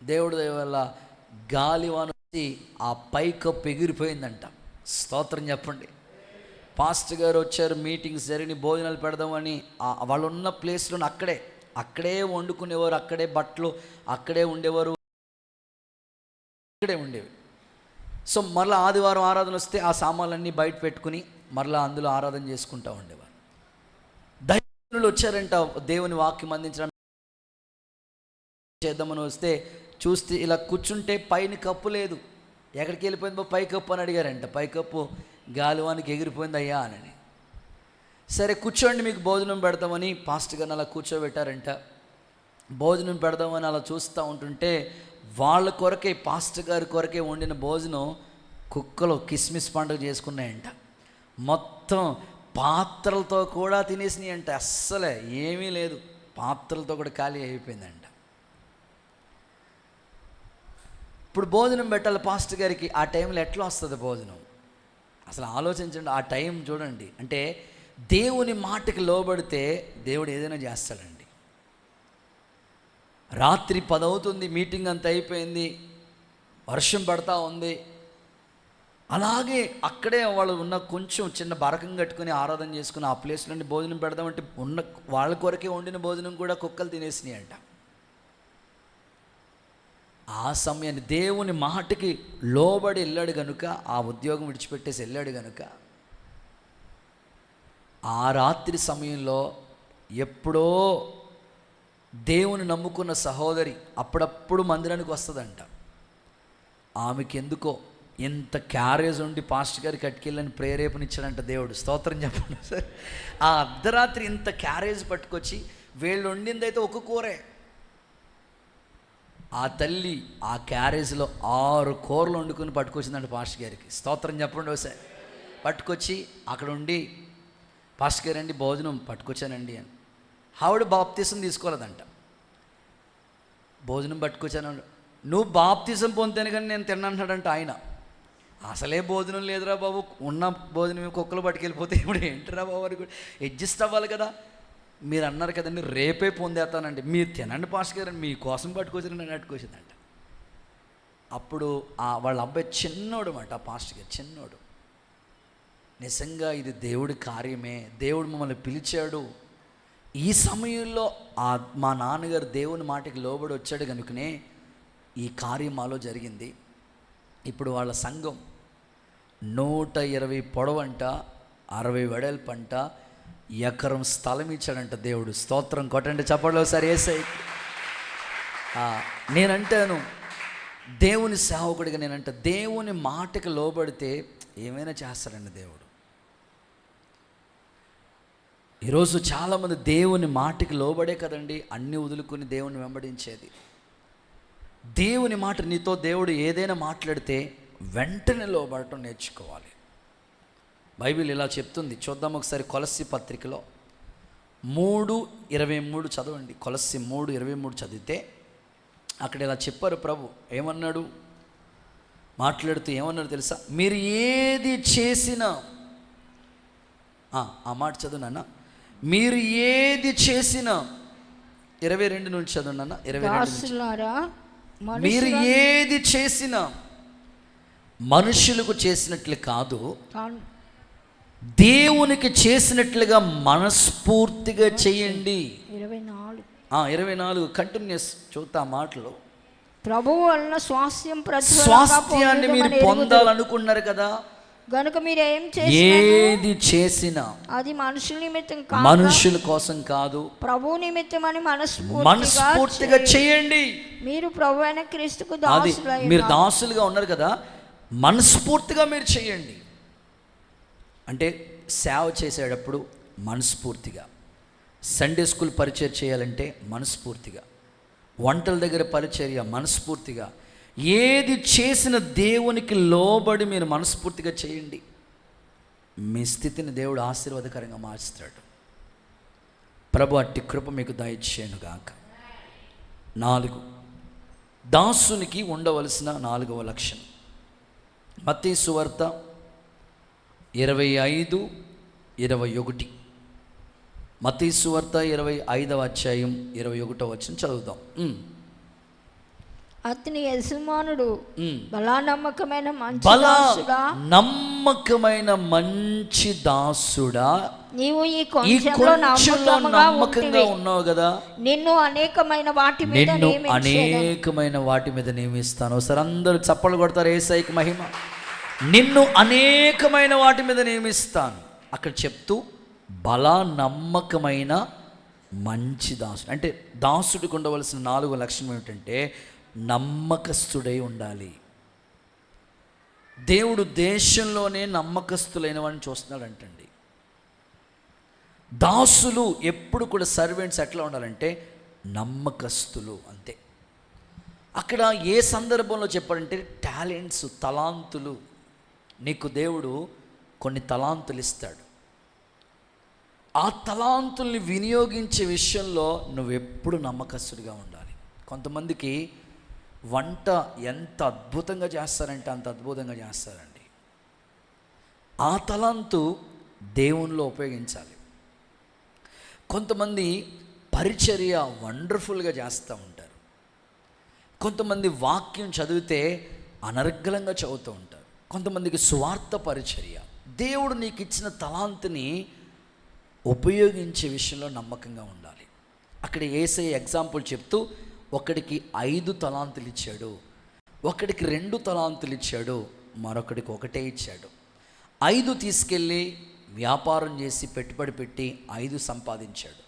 దేవుడి దయ వల్ల గాలివాన వచ్చి ఆ పైకప్పు ఎగిరిపోయిందంట. స్తోత్రం చెప్పండి. పాస్టర్ గారు వచ్చారు, మీటింగ్స్ జరిగి భోజనాలు పెడదామని వాళ్ళు ఉన్న ప్లేస్లో అక్కడే వండుకునేవారు, అక్కడే బట్టలు అక్కడే ఉండేవారు, అక్కడే ఉండేవి. సో మరలా ఆదివారం ఆరాధన వస్తే ఆ సామాన్లన్నీ బయట పెట్టుకుని మరలా అందులో ఆరాధన చేసుకుంటూ ఉండేవారు. దైవజనులు వచ్చారంట దేవుని వాక్యం అందించడానికి చేద్దామని వస్తే చూస్తే ఇలా కూర్చుంటే పైన కప్పు లేదు. ఎక్కడికి వెళ్ళిపోయిందో పై కప్పు అని అడిగారంట. పైకప్పు గాలివానికి ఎగిరిపోయింది అయ్యా అని. సరే కూర్చోండి, మీకు భోజనం పెడతామని పాస్టర్ గారిని అలా కూర్చోబెట్టారంట. భోజనం పెడదామని అలా చూస్తూ ఉంటుంటే వాళ్ళ కొరకే, పాస్టర్ గారి కొరకే వండిన భోజనం కుక్కలు కిస్మిస్ పండుగ చేసుకున్నాయంట. మొత్తం పాత్రలతో కూడా తినేసినాయి అంట. అస్సలే ఏమీ లేదు, పాత్రలతో కూడా ఖాళీ అయిపోయిందంట. ఇప్పుడు భోజనం పెట్టాలి పాస్టర్ గారికి. ఆ టైంలో ఎట్లా వస్తుంది భోజనం? అసలు ఆలోచించండి, ఆ టైం చూడండి. అంటే దేవుని మాటకి లోబడితే దేవుడు ఏదైనా చేస్తాడండి. రాత్రి 10 అవుతుంది, మీటింగ్ అంతా అయిపోయింది, వర్షం పడతా ఉంది. అలాగే అక్కడే వాళ్ళు ఉన్న కొంచెం చిన్న బరకం కట్టుకుని ఆరాధన చేసుకుని ఆ ప్లేస్లోని భోజనం పెడదామంటే ఉన్న వాళ్ళ కొరకే వండిన భోజనం కూడా కుక్కలు తినేసినాయి అంట. ఆ సమయాన్ని దేవుని మాటకి లోబడి వెళ్ళాడు కనుక, ఆ ఉద్యోగం విడిచిపెట్టేసి వెళ్ళాడు కనుక, ఆ రాత్రి సమయంలో ఎప్పుడో దేవుని నమ్ముకున్న సహోదరి అప్పుడప్పుడు మందిరానికి వస్తుందంట. ఆమెకి ఎందుకో ఎంత క్యారేజ్ ఉండి పాస్టర్ గారికి కట్టుకెళ్ళని ప్రేరేపణించాడంట దేవుడు. స్తోత్రం చెప్పండి సార్. ఆ అర్ధరాత్రి ఇంత క్యారేజ్ పట్టుకొచ్చి వీళ్ళు వండిందైతే ఒక కూరే, ఆ తల్లి ఆ క్యారేజ్లో 6 కూరలు వండుకొని పట్టుకొచ్చిందంట పాస్టర్ గారికి. స్తోత్రం చెప్పండి ఒకసారి. పట్టుకొచ్చి అక్కడ ఉండి, పాస్టర్ గారు అండి భోజనం పట్టుకొచ్చానండి అని. ఆవిడ బాప్తీసం తీసుకోలేదంట. భోజనం పట్టుకొచ్చాను, నువ్వు బాప్తీసం పొందుతాను కానీ నేను తిన్నానంటాడంట ఆయన. అసలే భోజనం లేదురా బాబు, ఉన్న భోజనం కుక్కలు పట్టుకెళ్ళిపోతే ఇప్పుడు ఏంటరా బాబు అని కూడా అడ్జస్ట్ అవ్వాలి కదా. మీరు అన్నారు కదండి రేపే పొందేస్తానండి, మీరు తినండి పాస్టర్ గారు, మీకోసం పట్టుకొచ్చారని పట్టుకొచ్చిందంట. అప్పుడు వాళ్ళ అబ్బాయి చిన్నోడు అన్నమాట, ఆ పాస్టర్ గారు చిన్నోడు. నిజంగా ఇది దేవుడి కార్యమే, దేవుడు మమ్మల్ని పిలిచాడు. ఈ సమయంలో మా నాన్నగారు దేవుని మాటకి లోబడి వచ్చాడు కనుకనే ఈ కార్యం మాలో జరిగింది. ఇప్పుడు వాళ్ళ సంఘం 120 పొడవంట, 60 వెడల్పంట, ఎకరం స్థలం ఇచ్చాడంట దేవుడు. స్తోత్రం కొట్టండి చప్పట్లో ఒకసారి యేసయ్య. నేనంటాను దేవుని సేవకుడిగా, నేనంట దేవుని మాటకి లోబడితే ఏమైనా చేస్తాడండి దేవుడు. ఈరోజు చాలామంది దేవుని మాటకి లోబడే కదండి అన్నీ వదులుకొని దేవుని వెంబడించేది. దేవుని మాట, నీతో దేవుడు ఏదైనా మాట్లాడితే వెంటనే లోబడటం నేర్చుకోవాలి. బైబిల్ ఇలా చెప్తుంది, చూద్దాం ఒకసారి. కొలస్సీ పత్రికలో 3:23 చదవండి. కొలస్సీ 3:23 చదివితే అక్కడ ఇలా చెప్పారు ప్రభు. ఏమన్నాడు? మాట్లాడుతూ ఏమన్నాడు తెలుసా? మీరు ఏది చేసినా, ఆ మాట చదువు నాన్న. మీరు ఏది చేసినా, 22 నుంచి చదువు నాన్న. 22. మీరు ఏది చేసినా మనుషులకు చేసినట్లు కాదు, దేవునికి చేసినట్లుగా మనస్ఫూర్తిగా చేయండి. 24 కంటిన్యూస్ చూస్తా మాటలు. ప్రభువు వలన స్వాస్థ్యాన్ని మీరు పొందాలనుకున్నారు కదా, గనుక మీరు ఏది చేసినా అది మనుషుల నిమిత్తం, మనుషుల కోసం కాదు, ప్రభు నిమిత్తం అని మనస్ఫూర్తిగా చేయండి. మీరు ప్రభు అయిన క్రీస్తుకు మీరు దాసులుగా ఉన్నారు కదా, మనస్ఫూర్తిగా మీరు చేయండి. అంటే సేవ చేసేటప్పుడు మనస్ఫూర్తిగా, సండే స్కూల్ పరిచయం చేయాలంటే మనస్ఫూర్తిగా, వంటల దగ్గర పరిచర్య మనస్ఫూర్తిగా, ఏది చేసిన దేవునికి లోబడి మీరు మనస్ఫూర్తిగా చేయండి. మీ స్థితిని దేవుడు ఆశీర్వాదకరంగా మార్చుతాడు. ప్రభు అట్టి కృప మీకు దయచేయను గాక. 4 దాసునికి ఉండవలసిన 4వ లక్షణం. మత్తయి సువార్త 25:21. మత్తయి సువార్త 25వ అధ్యాయం 21వ వచనం చదువుదాం. అతని యజమానుడు నమ్మకమైన మంచి దాసుడా, నీవు ఈ కొంచెంలో నమ్మకంగా ఉన్నావు కదా, నిన్ను అనేకమైన వాటి మీద నియమిస్తాను. ఒకసారి అందరూ చప్పలు కొడతారు. యేసయ్యకి మహిమ. నిన్ను అనేకమైన వాటి మీద నియమిస్తాను. అక్కడ చెప్తూ నమ్మకమైన మంచి దాసుడు అంటే దాసుడికి ఉండవలసిన 4 లక్షణం ఏమిటంటే నమ్మకస్తుడై ఉండాలి. దేవుడు దేశంలోనే నమ్మకస్తులైన వాడిని చూస్తున్నాడంటండి. దాసులు ఎప్పుడు కూడా సర్వెంట్స్ ఎట్లా ఉండాలంటే నమ్మకస్తులు అంతే. అక్కడ ఏ సందర్భంలో చెప్పాడంటే టాలెంట్స్, తలాంతులు. నీకు దేవుడు కొన్ని తలాంతులు ఇస్తాడు. ఆ తలాంతుల్ని వినియోగించే విషయంలో నువ్వెప్పుడు నమ్మకస్తుడిగా ఉండాలి. కొంతమందికి వంట ఎంత అద్భుతంగా చేస్తారంటే అంత అద్భుతంగా చేస్తారండి. ఆ తలాంతు దేవునిలో ఉపయోగించాలి. కొంతమంది పరిచర్య వండర్ఫుల్గా చేస్తూ ఉంటారు. కొంతమంది వాక్యం చదివితే అనర్గళంగా చదువుతూ ఉంటారు. కొంతమందికి స్వార్థ పరిచర్య. దేవుడు నీకు ఇచ్చిన తలాంతుని ఉపయోగించే విషయంలో నమ్మకంగా ఉండాలి. అక్కడ యేసయ్య ఎగ్జాంపుల్ చెప్తూ ఒకడికి 5 తలాంతులు ఇచ్చాడు, ఒకడికి 2 తలాంతులు ఇచ్చాడు, మరొకడికి 1 ఇచ్చాడు. 5 తీసుకెళ్ళి వ్యాపారం చేసి పెట్టుబడి పెట్టి 5 సంపాదించాడు.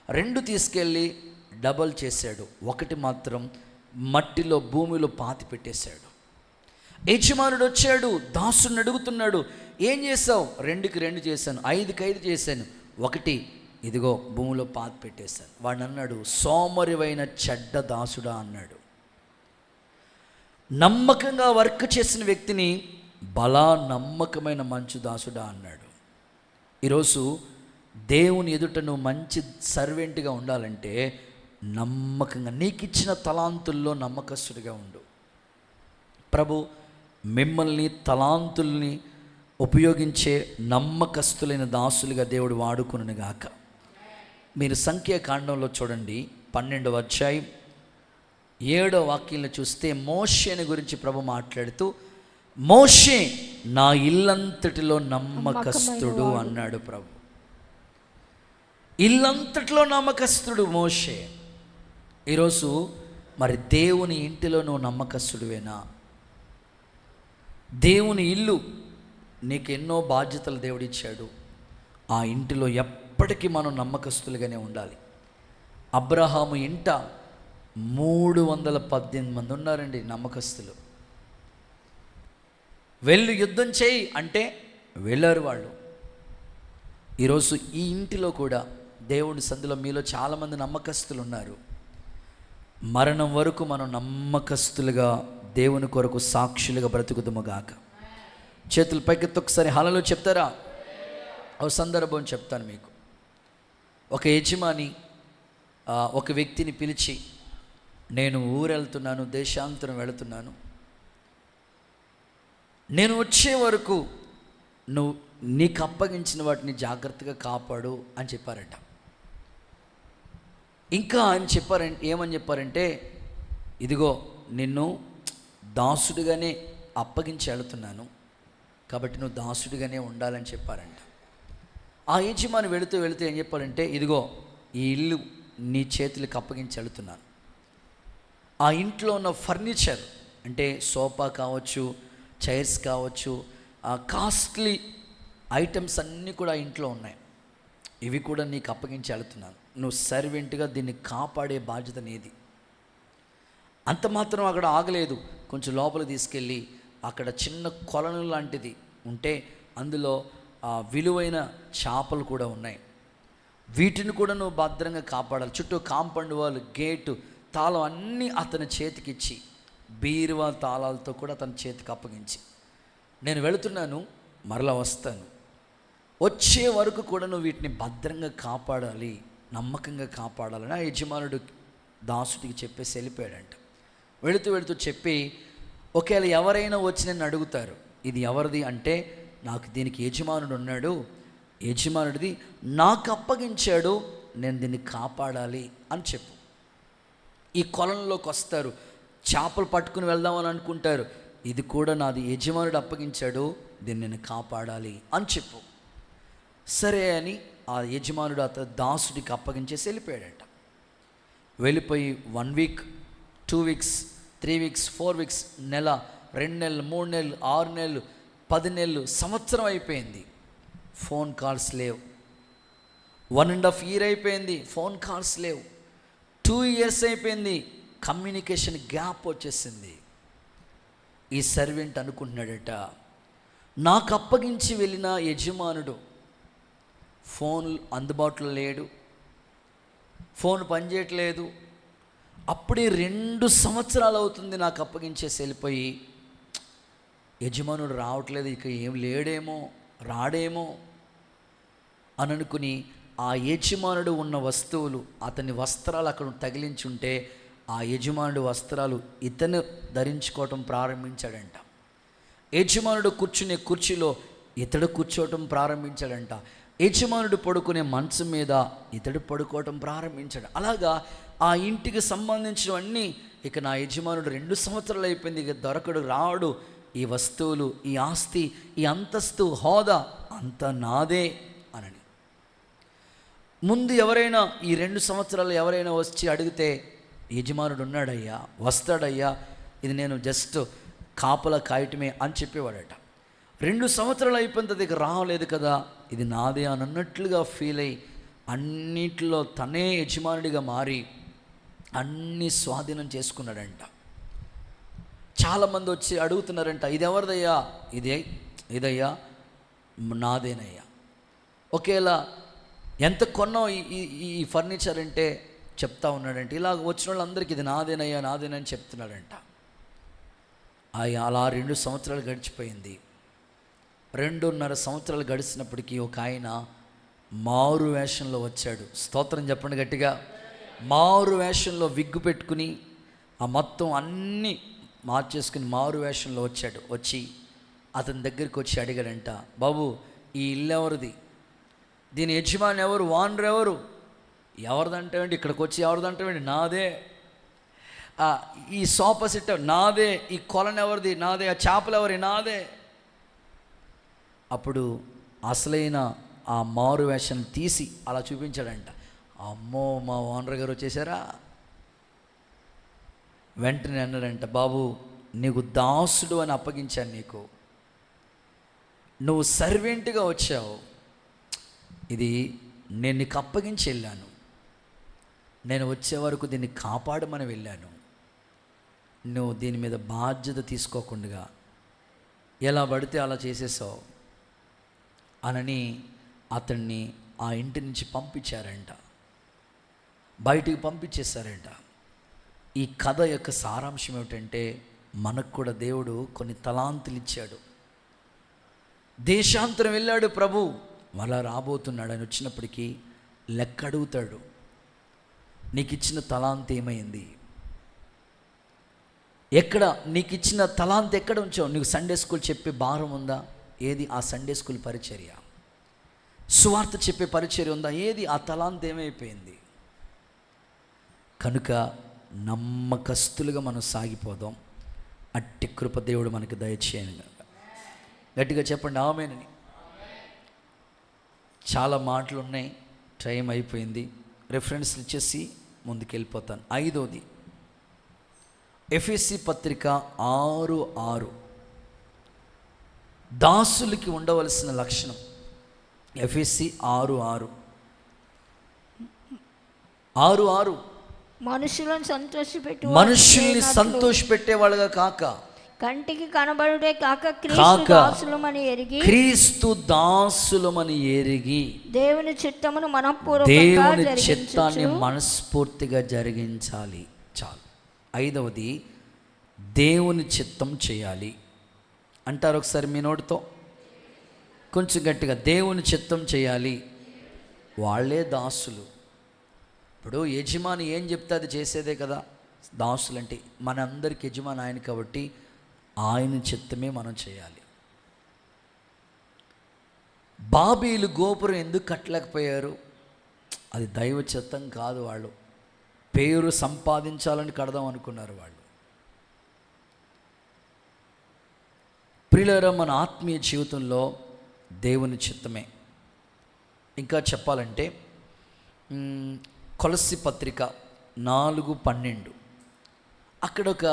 2 తీసుకెళ్ళి డబల్ చేశాడు. 1 మాత్రం మట్టిలో భూమిలో పాతి పెట్టేశాడు. యజమానుడు వచ్చాడు, దాసుని అడుగుతున్నాడు, ఏం చేసావు? 2కి 2 చేశాను, 5కి 5 చేశాను, 1 ఇదిగో భూమిలో పాతి పెట్టేశాను. వాడు అన్నాడు, సోమరివైన చెడ్డ దాసుడా అన్నాడు. నమ్మకంగా వర్క్ చేసిన వ్యక్తిని నమ్మకమైన మంచు దాసుడా అన్నాడు. ఈరోజు దేవుని ఎదుట నువ్వు మంచి సర్వెంట్గా ఉండాలంటే నమ్మకంగా నీకు ఇచ్చిన తలాంతుల్లో నమ్మకస్తుడిగా ఉండు. ప్రభు మిమ్మల్ని తలాంతుల్ని ఉపయోగించే నమ్మకస్తులైన దాసులుగా దేవుడు వాడుకును గాక. మీరు సంఖ్యాకాండంలో చూడండి 12వ అధ్యాయం 7వ వాక్యంలో చూస్తే మోషేని గురించి ప్రభు మాట్లాడుతూ, మోషే నా ఇల్లంతటిలో నమ్మకస్తుడు అన్నాడు ప్రభు. ఇల్లంతటిలో నమ్మకస్తుడు మోషే. ఈరోజు మరి దేవుని ఇంటిలో నువ్వు నమ్మకస్తుడివేనా? దేవుని ఇల్లు నీకు ఎన్నో బాధ్యతలు దేవుడిచ్చాడు. ఆ ఇంటిలో ఎప్పటికీ మనం నమ్మకస్తులుగానే ఉండాలి. అబ్రహాము ఇంట 318 మంది ఉన్నారండి నమ్మకస్తులు. వెళ్ళి యుద్ధం చేయి అంటే వెళ్ళారు వాళ్ళు. ఈరోజు ఈ ఇంటిలో కూడా దేవుడి సందులో మీలో చాలామంది నమ్మకస్తులు ఉన్నారు. మరణం వరకు మనం నమ్మకస్తులుగా దేవుని కొరకు సాక్షులుగా బ్రతుకుదుముగాక. చేతుల పైకెత్తి ఒకసారి హల్లెలూయా చెప్తారా? ఒక సందర్భం చెప్తాను మీకు. ఒక యజమాని ఒక వ్యక్తిని పిలిచి, నేను ఊరెళ్తున్నాను, దేశాంతరం వెళుతున్నాను, నేను వచ్చే వరకు నువ్వు నీకు అప్పగించిన వాటిని జాగ్రత్తగా కాపాడు అని చెప్పారట. ఇంకా ఆయన ఏమని చెప్పారంటే, ఇదిగో నిన్ను దాసుడిగానే అప్పగించి వెళుతున్నాను కాబట్టి నువ్వు దాసుడిగానే ఉండాలని చెప్పారంట. ఆ యజమాని వెళుతూ ఏం చెప్పారంటే, ఇదిగో ఈ ఇల్లు నీ చేతులకు అప్పగించి వెళుతున్నాను. ఆ ఇంట్లో ఉన్న ఫర్నిచర్ అంటే సోఫా కావచ్చు, చైర్స్ కావచ్చు, కాస్ట్లీ ఐటమ్స్ అన్నీ కూడా ఇంట్లో ఉన్నాయి. ఇవి కూడా నీకు అప్పగించి వెళుతున్నాను. నువ్వు సర్వెంట్గా దీన్ని కాపాడే బాధ్యత నీది. అంత మాత్రం అక్కడ ఆగలేదు. కొంచెం లోపల తీసుకెళ్ళి అక్కడ చిన్న కొలను లాంటిది ఉంటే అందులో విలువైన చేపలు కూడా ఉన్నాయి. వీటిని కూడా నువ్వు భద్రంగా కాపాడాలి. చుట్టూ కాంపౌండ్ వాళ్ళు, గేటు, తాళం అన్నీ అతని చేతికిచ్చి, బీరువా తాళాలతో కూడా అతని చేతికి అప్పగించి, నేను వెళుతున్నాను, మరలా వస్తాను, వచ్చే వరకు కూడా నువ్వు వీటిని భద్రంగా కాపాడాలి, నమ్మకంగా కాపాడాలని ఆ యజమానుడు దాసుడికి చెప్పేసి వెళ్ళిపోయాడంట. వెళుతూ చెప్పి, ఒకవేళ ఎవరైనా వచ్చి నన్ను అడుగుతారు ఇది ఎవరిది అంటే, నాకు దీనికి యజమానుడు ఉన్నాడు, యజమానుడిది నాకు అప్పగించాడు, నేను దీన్ని కాపాడాలి అని చెప్పు. ఈ కొలంలోకి వస్తారు, చేపలు పట్టుకుని వెళ్దామని అనుకుంటారు, ఇది కూడా నాది, యజమానుడు అప్పగించాడు, దీన్ని నేను కాపాడాలి అని చెప్పు. సరే అని ఆ యజమానుడు అతను దాసుడికి అప్పగించేసి వెళ్ళిపోయాడట. వెళ్ళిపోయి 1 వీక్, 2 వీక్స్, 3 వీక్స్, 4 వీక్స్, నెల, 2 నెలలు, 3 నెలలు, 6 నెలలు, 10 నెలలు, సంవత్సరం అయిపోయింది, ఫోన్ కాల్స్ లేవు. 1.5 ఇయర్ అయిపోయింది, ఫోన్ కాల్స్ లేవు. 2 ఇయర్స్ అయిపోయింది, కమ్యూనికేషన్ గ్యాప్ వచ్చేసింది. ఈ సర్వెంట్ అనుకుంటున్నాడట, నాకు అప్పగించి వెళ్ళిన యజమానుడు ఫోన్ అందుబాటులో లేడు, ఫోన్ పనిచేయట్లేదు, అప్పుడే 2 సంవత్సరాలు అవుతుంది నాకు అప్పగించేసి వెళ్ళిపోయి, యజమానుడు రావట్లేదు, ఇక ఏం లేడేమో, రాడేమో అని అనుకుని ఆ యజమానుడు ఉన్న వస్తువులు, అతని వస్త్రాలు అక్కడ తగిలించుంటే ఆ యజమానుడు వస్త్రాలు ఇతను ధరించుకోవటం ప్రారంభించాడంట. యజమానుడు కూర్చునే కుర్చీలో ఇతడు కూర్చోవటం ప్రారంభించాడంట. యజమానుడు పడుకునే మంచం మీద ఇతడు పడుకోవటం ప్రారంభించాడు. అలాగా ఆ ఇంటికి సంబంధించినవన్నీ, ఇక నా యజమానుడు 2 సంవత్సరాలు అయిపోయింది, ఇక దొరకడు, రాడు, ఈ వస్తువులు, ఈ ఆస్తి, ఈ అంతస్తు, హోదా అంతా నాదే అనని. ముందు ఎవరైనా ఈ 2 సంవత్సరాలు ఎవరైనా వచ్చి అడిగితే, యజమానుడు ఉన్నాడయ్యా, వస్తాడయ్యా, ఇది నేను జస్ట్ కాపలా కాయటమే అని చెప్పేవాడట. 2 సంవత్సరాలు అయిపోయిన దగ్గర రాలేదు కదా, ఇది నాదే అని అన్నట్లుగా ఫీల్ అయ్యి అన్నింటిలో తనే యజమానుడిగా మారి అన్నీ స్వాధీనం చేసుకున్నాడంట. చాలామంది వచ్చి అడుగుతున్నారంట, ఇది ఎవరిదయ్యా? ఇదయ్యా నాదేనయ్యా. ఒకేలా ఎంత కొన్నావు ఈ ఫర్నిచర్ అంటే చెప్తా ఉన్నాడంటే, ఇలా వచ్చిన వాళ్ళందరికీ ఇది నాదేనయ్యా, నాదేనని చెప్తున్నాడంట. అలా 2 సంవత్సరాలు గడిచిపోయింది. 2.5 సంవత్సరాలు గడిచినప్పటికీ ఒక ఆయన మారు వేషంలో వచ్చాడు. స్తోత్రం చెప్పండి గట్టిగా. మారు వేషంలో విగ్గు పెట్టుకుని ఆ మొత్తం అన్నీ మార్చేసుకుని మారు వేషంలో వచ్చాడు. వచ్చి అతని దగ్గరికి వచ్చి అడిగాడంట, బాబు ఈ ఇల్లు ఎవరిది? దీని యజమాని ఎవరు? వానరు ఎవరు? ఎవరిదంటావేంటి? ఇక్కడికి వచ్చి ఎవరిదంటావేంటి? నాదే. ఈ సోఫా సెట్ నాదే. ఈ కొలను ఎవరిది? నాదే. ఆ చేపలు ఎవరి? నాదే. అప్పుడు అసలైన ఆ మారు వేషం తీసి అలా చూపించాడంట. అమ్మో, మా ఓనర్ గారు వచ్చేసారా? వెంటనే అన్నాడంట, బాబు నీకు దాసుడు అని అప్పగించాను, నీకు నువ్వు సర్వెంట్గా వచ్చావు, ఇది నేను నీకు అప్పగించి వెళ్ళాను, నేను వచ్చే వరకు దీన్ని కాపాడమని వెళ్ళాను, నువ్వు దీని మీద బాధ్యత తీసుకోకుండా ఎలా పడితే అలా చేసేసావు అనని అతన్ని ఆ ఇంటి నుంచి పంపించారంట, బయటికి పంపించేశారంట. ఈ కథ యొక్క సారాంశం ఏమిటంటే, మనకు కూడా దేవుడు కొన్ని తలాంతులు ఇచ్చాడు. దేశాంతరం వెళ్ళాడు ప్రభు, మళ్ళా రాబోతున్నాడు. అని వచ్చినప్పటికీ లెక్క అడుగుతాడు, నీకు ఇచ్చిన తలాంత్ ఏమైంది, ఎక్కడ నీకు ఇచ్చిన తలాంత్ ఎక్కడ ఉంచావు? నీకు సండే స్కూల్ చెప్పే భారం ఉందా? ఏది ఆ సండే స్కూల్ పరిచర్య? సువార్త చెప్పే పరిచర్య ఉందా? ఏది ఆ తలాంత్ ఏమైపోయింది? కనుక నమ్మకస్తులుగా మనం సాగిపోదాం. అట్టి కృప దేవుడు మనకి దయచేయను కనుక గట్టిగా చెప్పండి ఆమేనని. చాలా మాటలు ఉన్నాయి, టైం అయిపోయింది. రెఫరెన్స్లు ఇచ్చేసి ముందుకెళ్ళిపోతాను. 5వది ఎఫెసీ పత్రిక 6:6 దాసులకి ఉండవలసిన లక్షణం. ఎఫెసీ 6:6 మనుషుల్ని సంతోషపెట్టే వాళ్ళగా కాక, కంటికి కనబడుటే కాక క్రీస్తు దాసులమని ఎరిగి దేవుని చిత్తాన్ని మనస్ఫూర్తిగా జరిగించాలి. చాలు. 5వది దేవుని చిత్తం చేయాలి అంటారు. ఒకసారి మీ నోటితో కొంచెం గట్టిగా, దేవుని చిత్తం చేయాలి. వాళ్ళే దాసులు. ఇప్పుడు యజమాని ఏం చెప్తే అది చేసేదే కదా దాసులు అంటే. మనందరికి యజమాని ఆయన కాబట్టి ఆయన చిత్తమే మనం చేయాలి. బాబీలు గోపురం ఎందుకు కట్టలేకపోయారు? అది దైవ చిత్తం కాదు. వాళ్ళు పేరు సంపాదించాలని కడదాం అనుకున్నారు వాళ్ళు. ప్రియులారా, మన ఆత్మీయ జీవితంలో దేవుని చిత్తమే. ఇంకా చెప్పాలంటే కొలస్సీ పత్రిక 4:12 అక్కడ ఒక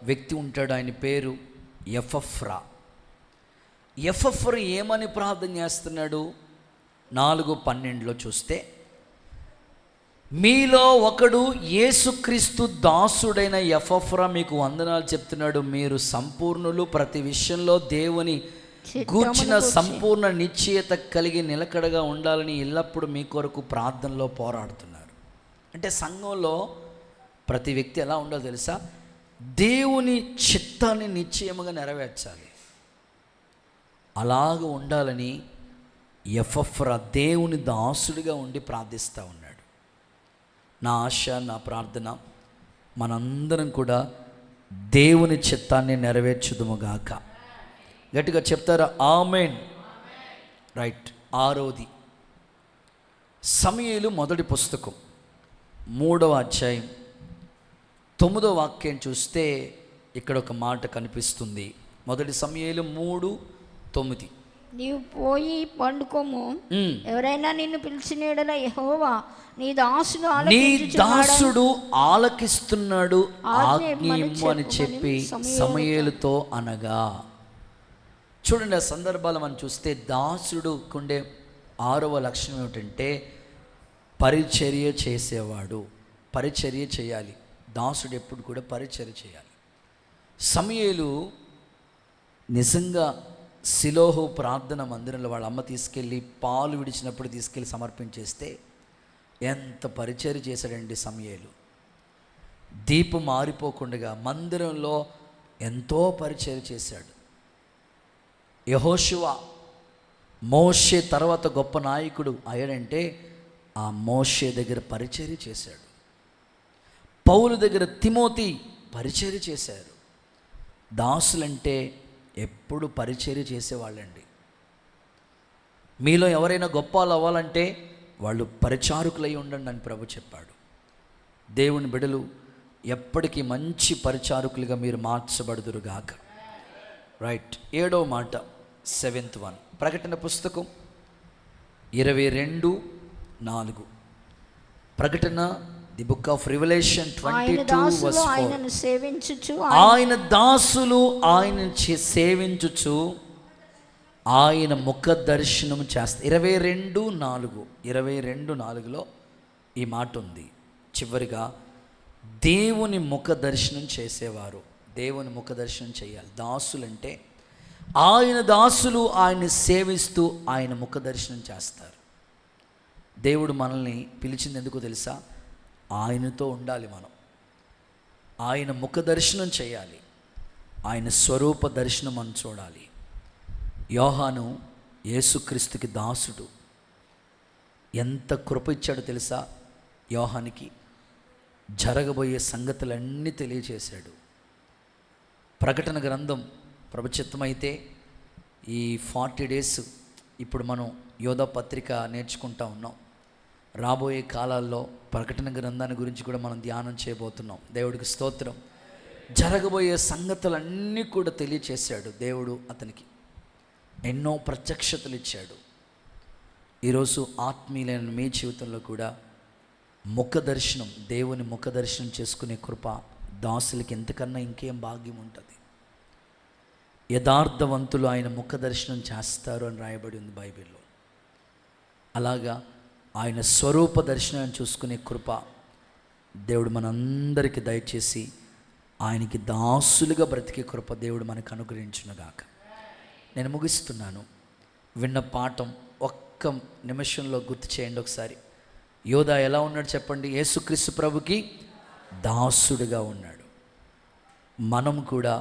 వ్యక్తి ఉంటాడు, ఆయన పేరు ఎపఫ్రా. ఎపఫ్రా ఏమని ప్రార్థన చేస్తున్నాడు? 4:12 చూస్తే, మీలో ఒకడు యేసుక్రీస్తు దాసుడైన ఎపఫ్రా మీకు వందనాలు చెప్తున్నాడు. మీరు సంపూర్ణులు, ప్రతి విషయంలో దేవుని గూర్చిన సంపూర్ణ నిశ్చయత కలిగి నిలకడగా ఉండాలని ఎల్లప్పుడూ మీ కొరకు ప్రార్థనలో పోరాడుతున్నారు. అంటే సంఘంలో ప్రతి వ్యక్తి ఎలా ఉండాలో తెలుసా? దేవుని చిత్తాన్ని నిశ్చయముగా నెరవేర్చాలి. అలాగ ఉండాలని ఎపఫ్రా దేవుని దాసుడిగా ఉండి ప్రార్థిస్తూ ఉన్నాడు. నా ఆశ, నా ప్రార్థన, మనందరం కూడా దేవుని చిత్తాన్ని నెరవేర్చుదుముగాక. గట్టిగా చెప్తారా? ఆమేన్. రైట్. 6వది సమూయేలు మొదటి పుస్తకం 3వ అధ్యాయం 9వ వాక్యం చూస్తే ఇక్కడ ఒక మాట కనిపిస్తుంది. మొదటి సమూయేలు 3:9 నీవు పోయి పండుకోము, ఎవరైనా నిన్ను పిలిచిన యెడల యెహోవా నీ దాసుడు ఆలకిస్తున్నాడు, ఆజ్ఞిమ్ము అని చెప్పి సమూయేలుతో అనగా. చూడండి, ఆ సందర్భాలు మనం చూస్తే దాసుడు ఉండే 6వ లక్షణం ఏమిటంటే పరిచర్య చేసేవాడు. పరిచర్య చేయాలి. దాసుడు ఎప్పుడు కూడా పరిచర్య చేయాలి. సమూయేలు నిజంగా సిలోహు ప్రార్థన మందిరంలో వాళ్ళ అమ్మ తీసుకెళ్ళి పాలు విడిచినప్పుడు తీసుకెళ్ళి సమర్పించేస్తే ఎంత పరిచర్య చేశాడండి సమూయేలు. దీపం మారిపోకుండా మందిరంలో ఎంతో పరిచర్య చేశాడు. యెహోషువ మోషే తర్వాత గొప్ప నాయకుడు అయ్యాడంటే ఆ మోషే దగ్గర పరిచర్య చేశాడు. పౌలు దగ్గర తిమోతి పరిచర్య చేశారు. దాసులంటే ఎప్పుడు పరిచర్య చేసేవాళ్ళండి. మీలో ఎవరైనా గొప్ప అవ్వాలంటే వాళ్ళు పరిచారకులై ఉండండి అని ప్రభు చెప్పాడు. దేవుని బిడ్డలు ఎప్పటికీ మంచి పరిచారకులుగా మీరు మార్చబడుదురుగాక. రైట్. 7వ మాట 7th one ప్రకటన పుస్తకం 22:4. ప్రకటన ది బుక్ ఆఫ్ రివల్యూషన్ 22:4. ఆయన దాసులు ఆయన సేవించుచు ఆయన ముఖ దర్శనం చేస్తా. 22:4లో ఈ మాట ఉంది. చివరిగా దేవుని ముఖ దర్శనం చేసేవారు, దేవుని ముఖ దర్శనం చేయాలి. దాసులంటే ఆయన దాసులు ఆయన్ని సేవిస్తూ ఆయన ముఖ దర్శనం చేస్తారు. దేవుడు మనల్ని పిలిచింది ఎందుకో తెలుసా? ఆయనతో ఉండాలి మనం, ఆయన ముఖ దర్శనం చేయాలి, ఆయన స్వరూప దర్శనం మనం చూడాలి. యోహాను యేసుక్రీస్తుకి దాసుడు. ఎంత కృప ఇచ్చాడో తెలుసా? యోహానికి జరగబోయే సంగతులన్నీ తెలియచేశాడు. ప్రకటన గ్రంథం ప్రభుచిత్తమైతే ఈ 40 days ఇప్పుడు మనం యోధా పత్రిక నేర్చుకుంటా ఉన్నాం. రాబోయే కాలాల్లో ప్రకటన గ్రంథాన్ని గురించి కూడా మనం ధ్యానం చేయబోతున్నాం. దేవుడికి స్తోత్రం. జరగబోయే సంగతులన్నీ కూడా తెలియచేశాడు దేవుడు. అతనికి ఎన్నో ప్రత్యక్షతలు ఇచ్చాడు. ఈరోజు ఆత్మీయులైన మీ జీవితంలో కూడా ముఖ దర్శనం, దేవుని ముఖ దర్శనం చేసుకునే కృప దాసులకి ఎంతకన్నా ఇంకేం భాగ్యం ఉంటుంది? యథార్థవంతులు ఆయన ముఖ దర్శనం చేస్తారు అని రాయబడి ఉంది బైబిల్లో. అలాగా ఆయన స్వరూప దర్శనాన్ని చూసుకునే కృప దేవుడు మనందరికీ దయచేసి ఆయనకి దాసులుగా బ్రతికే కృప దేవుడు మనకు అనుగ్రహించునుగాక. నేను ముగిస్తున్నాను. విన్న పాఠం ఒక్క నిమిషంలో గుర్తు చేయండి ఒకసారి. యోధా ఎలా ఉన్నాడు చెప్పండి? యేసుక్రీస్తు ప్రభుకి దాసుడుగా ఉన్నాడు. మనం కూడా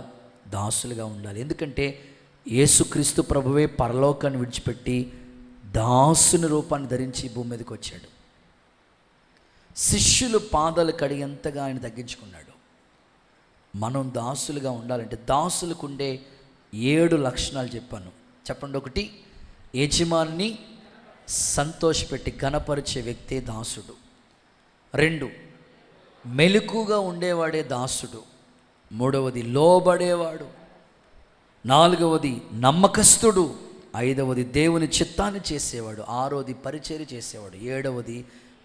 దాసులుగా ఉండాలి. ఎందుకంటే యేసుక్రీస్తు ప్రభువే పరలోకాన్ని విడిచిపెట్టి దాసుని రూపాన్ని ధరించి భూమి మీదకి వచ్చాడు. శిష్యులు పాదాలు కడిగేంతగా ఆయన తగ్గించుకున్నాడు. మనం దాసులుగా ఉండాలంటే దాసులకు ఉండే 7 లక్షణాలు చెప్పాను. చెప్పండి. 1, యజమాని సంతోషపెట్టి ఘనపరిచే వ్యక్తే దాసుడు. 2, మెలకుగా ఉండేవాడే దాసుడు. 3వది లోబడేవాడు. 4వది నమ్మకస్తుడు. 5వది దేవుని చిత్తాన్ని చేసేవాడు. 6వది పరిచర్య చేసేవాడు. 7వది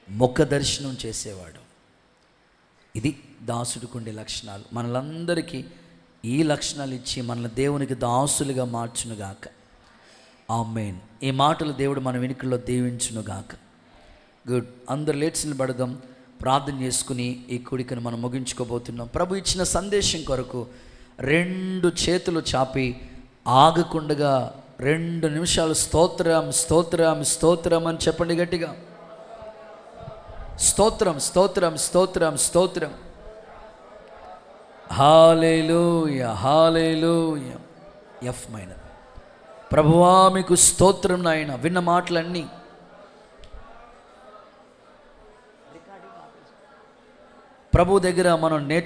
ముఖ దర్శనం చేసేవాడు. ఇది దాసుడికి ఉండే లక్షణాలు. మనలందరికీ ఈ లక్షణాలు ఇచ్చి మనల్ని దేవునికి దాసులుగా మార్చునుగాక. ఆమేన్. ఈ మాటలు దేవుడు మన వెనుకల్లో దీవించునుగాక. గుడ్. అందరు లేచి నిలబడదాం, ప్రార్థన చేసుకుని ఈ కూడికను మనం ముగించుకోబోతున్నాం. ప్రభు ఇచ్చిన సందేశం కొరకు 2 చేతులు చాపి ఆగకుండగా 2 నిమిషాలు స్తోత్రం స్తోత్రం స్తోత్రం అని చెప్పండి గట్టిగా. స్తోత్రం స్తోత్రం స్తోత్రం స్తోత్రం. Hallelujah hallelujah. F minor. ప్రభువా మీకు స్తోత్రం నాయన. విన్న మాటలన్నీ ప్రభు దగ్గర మనం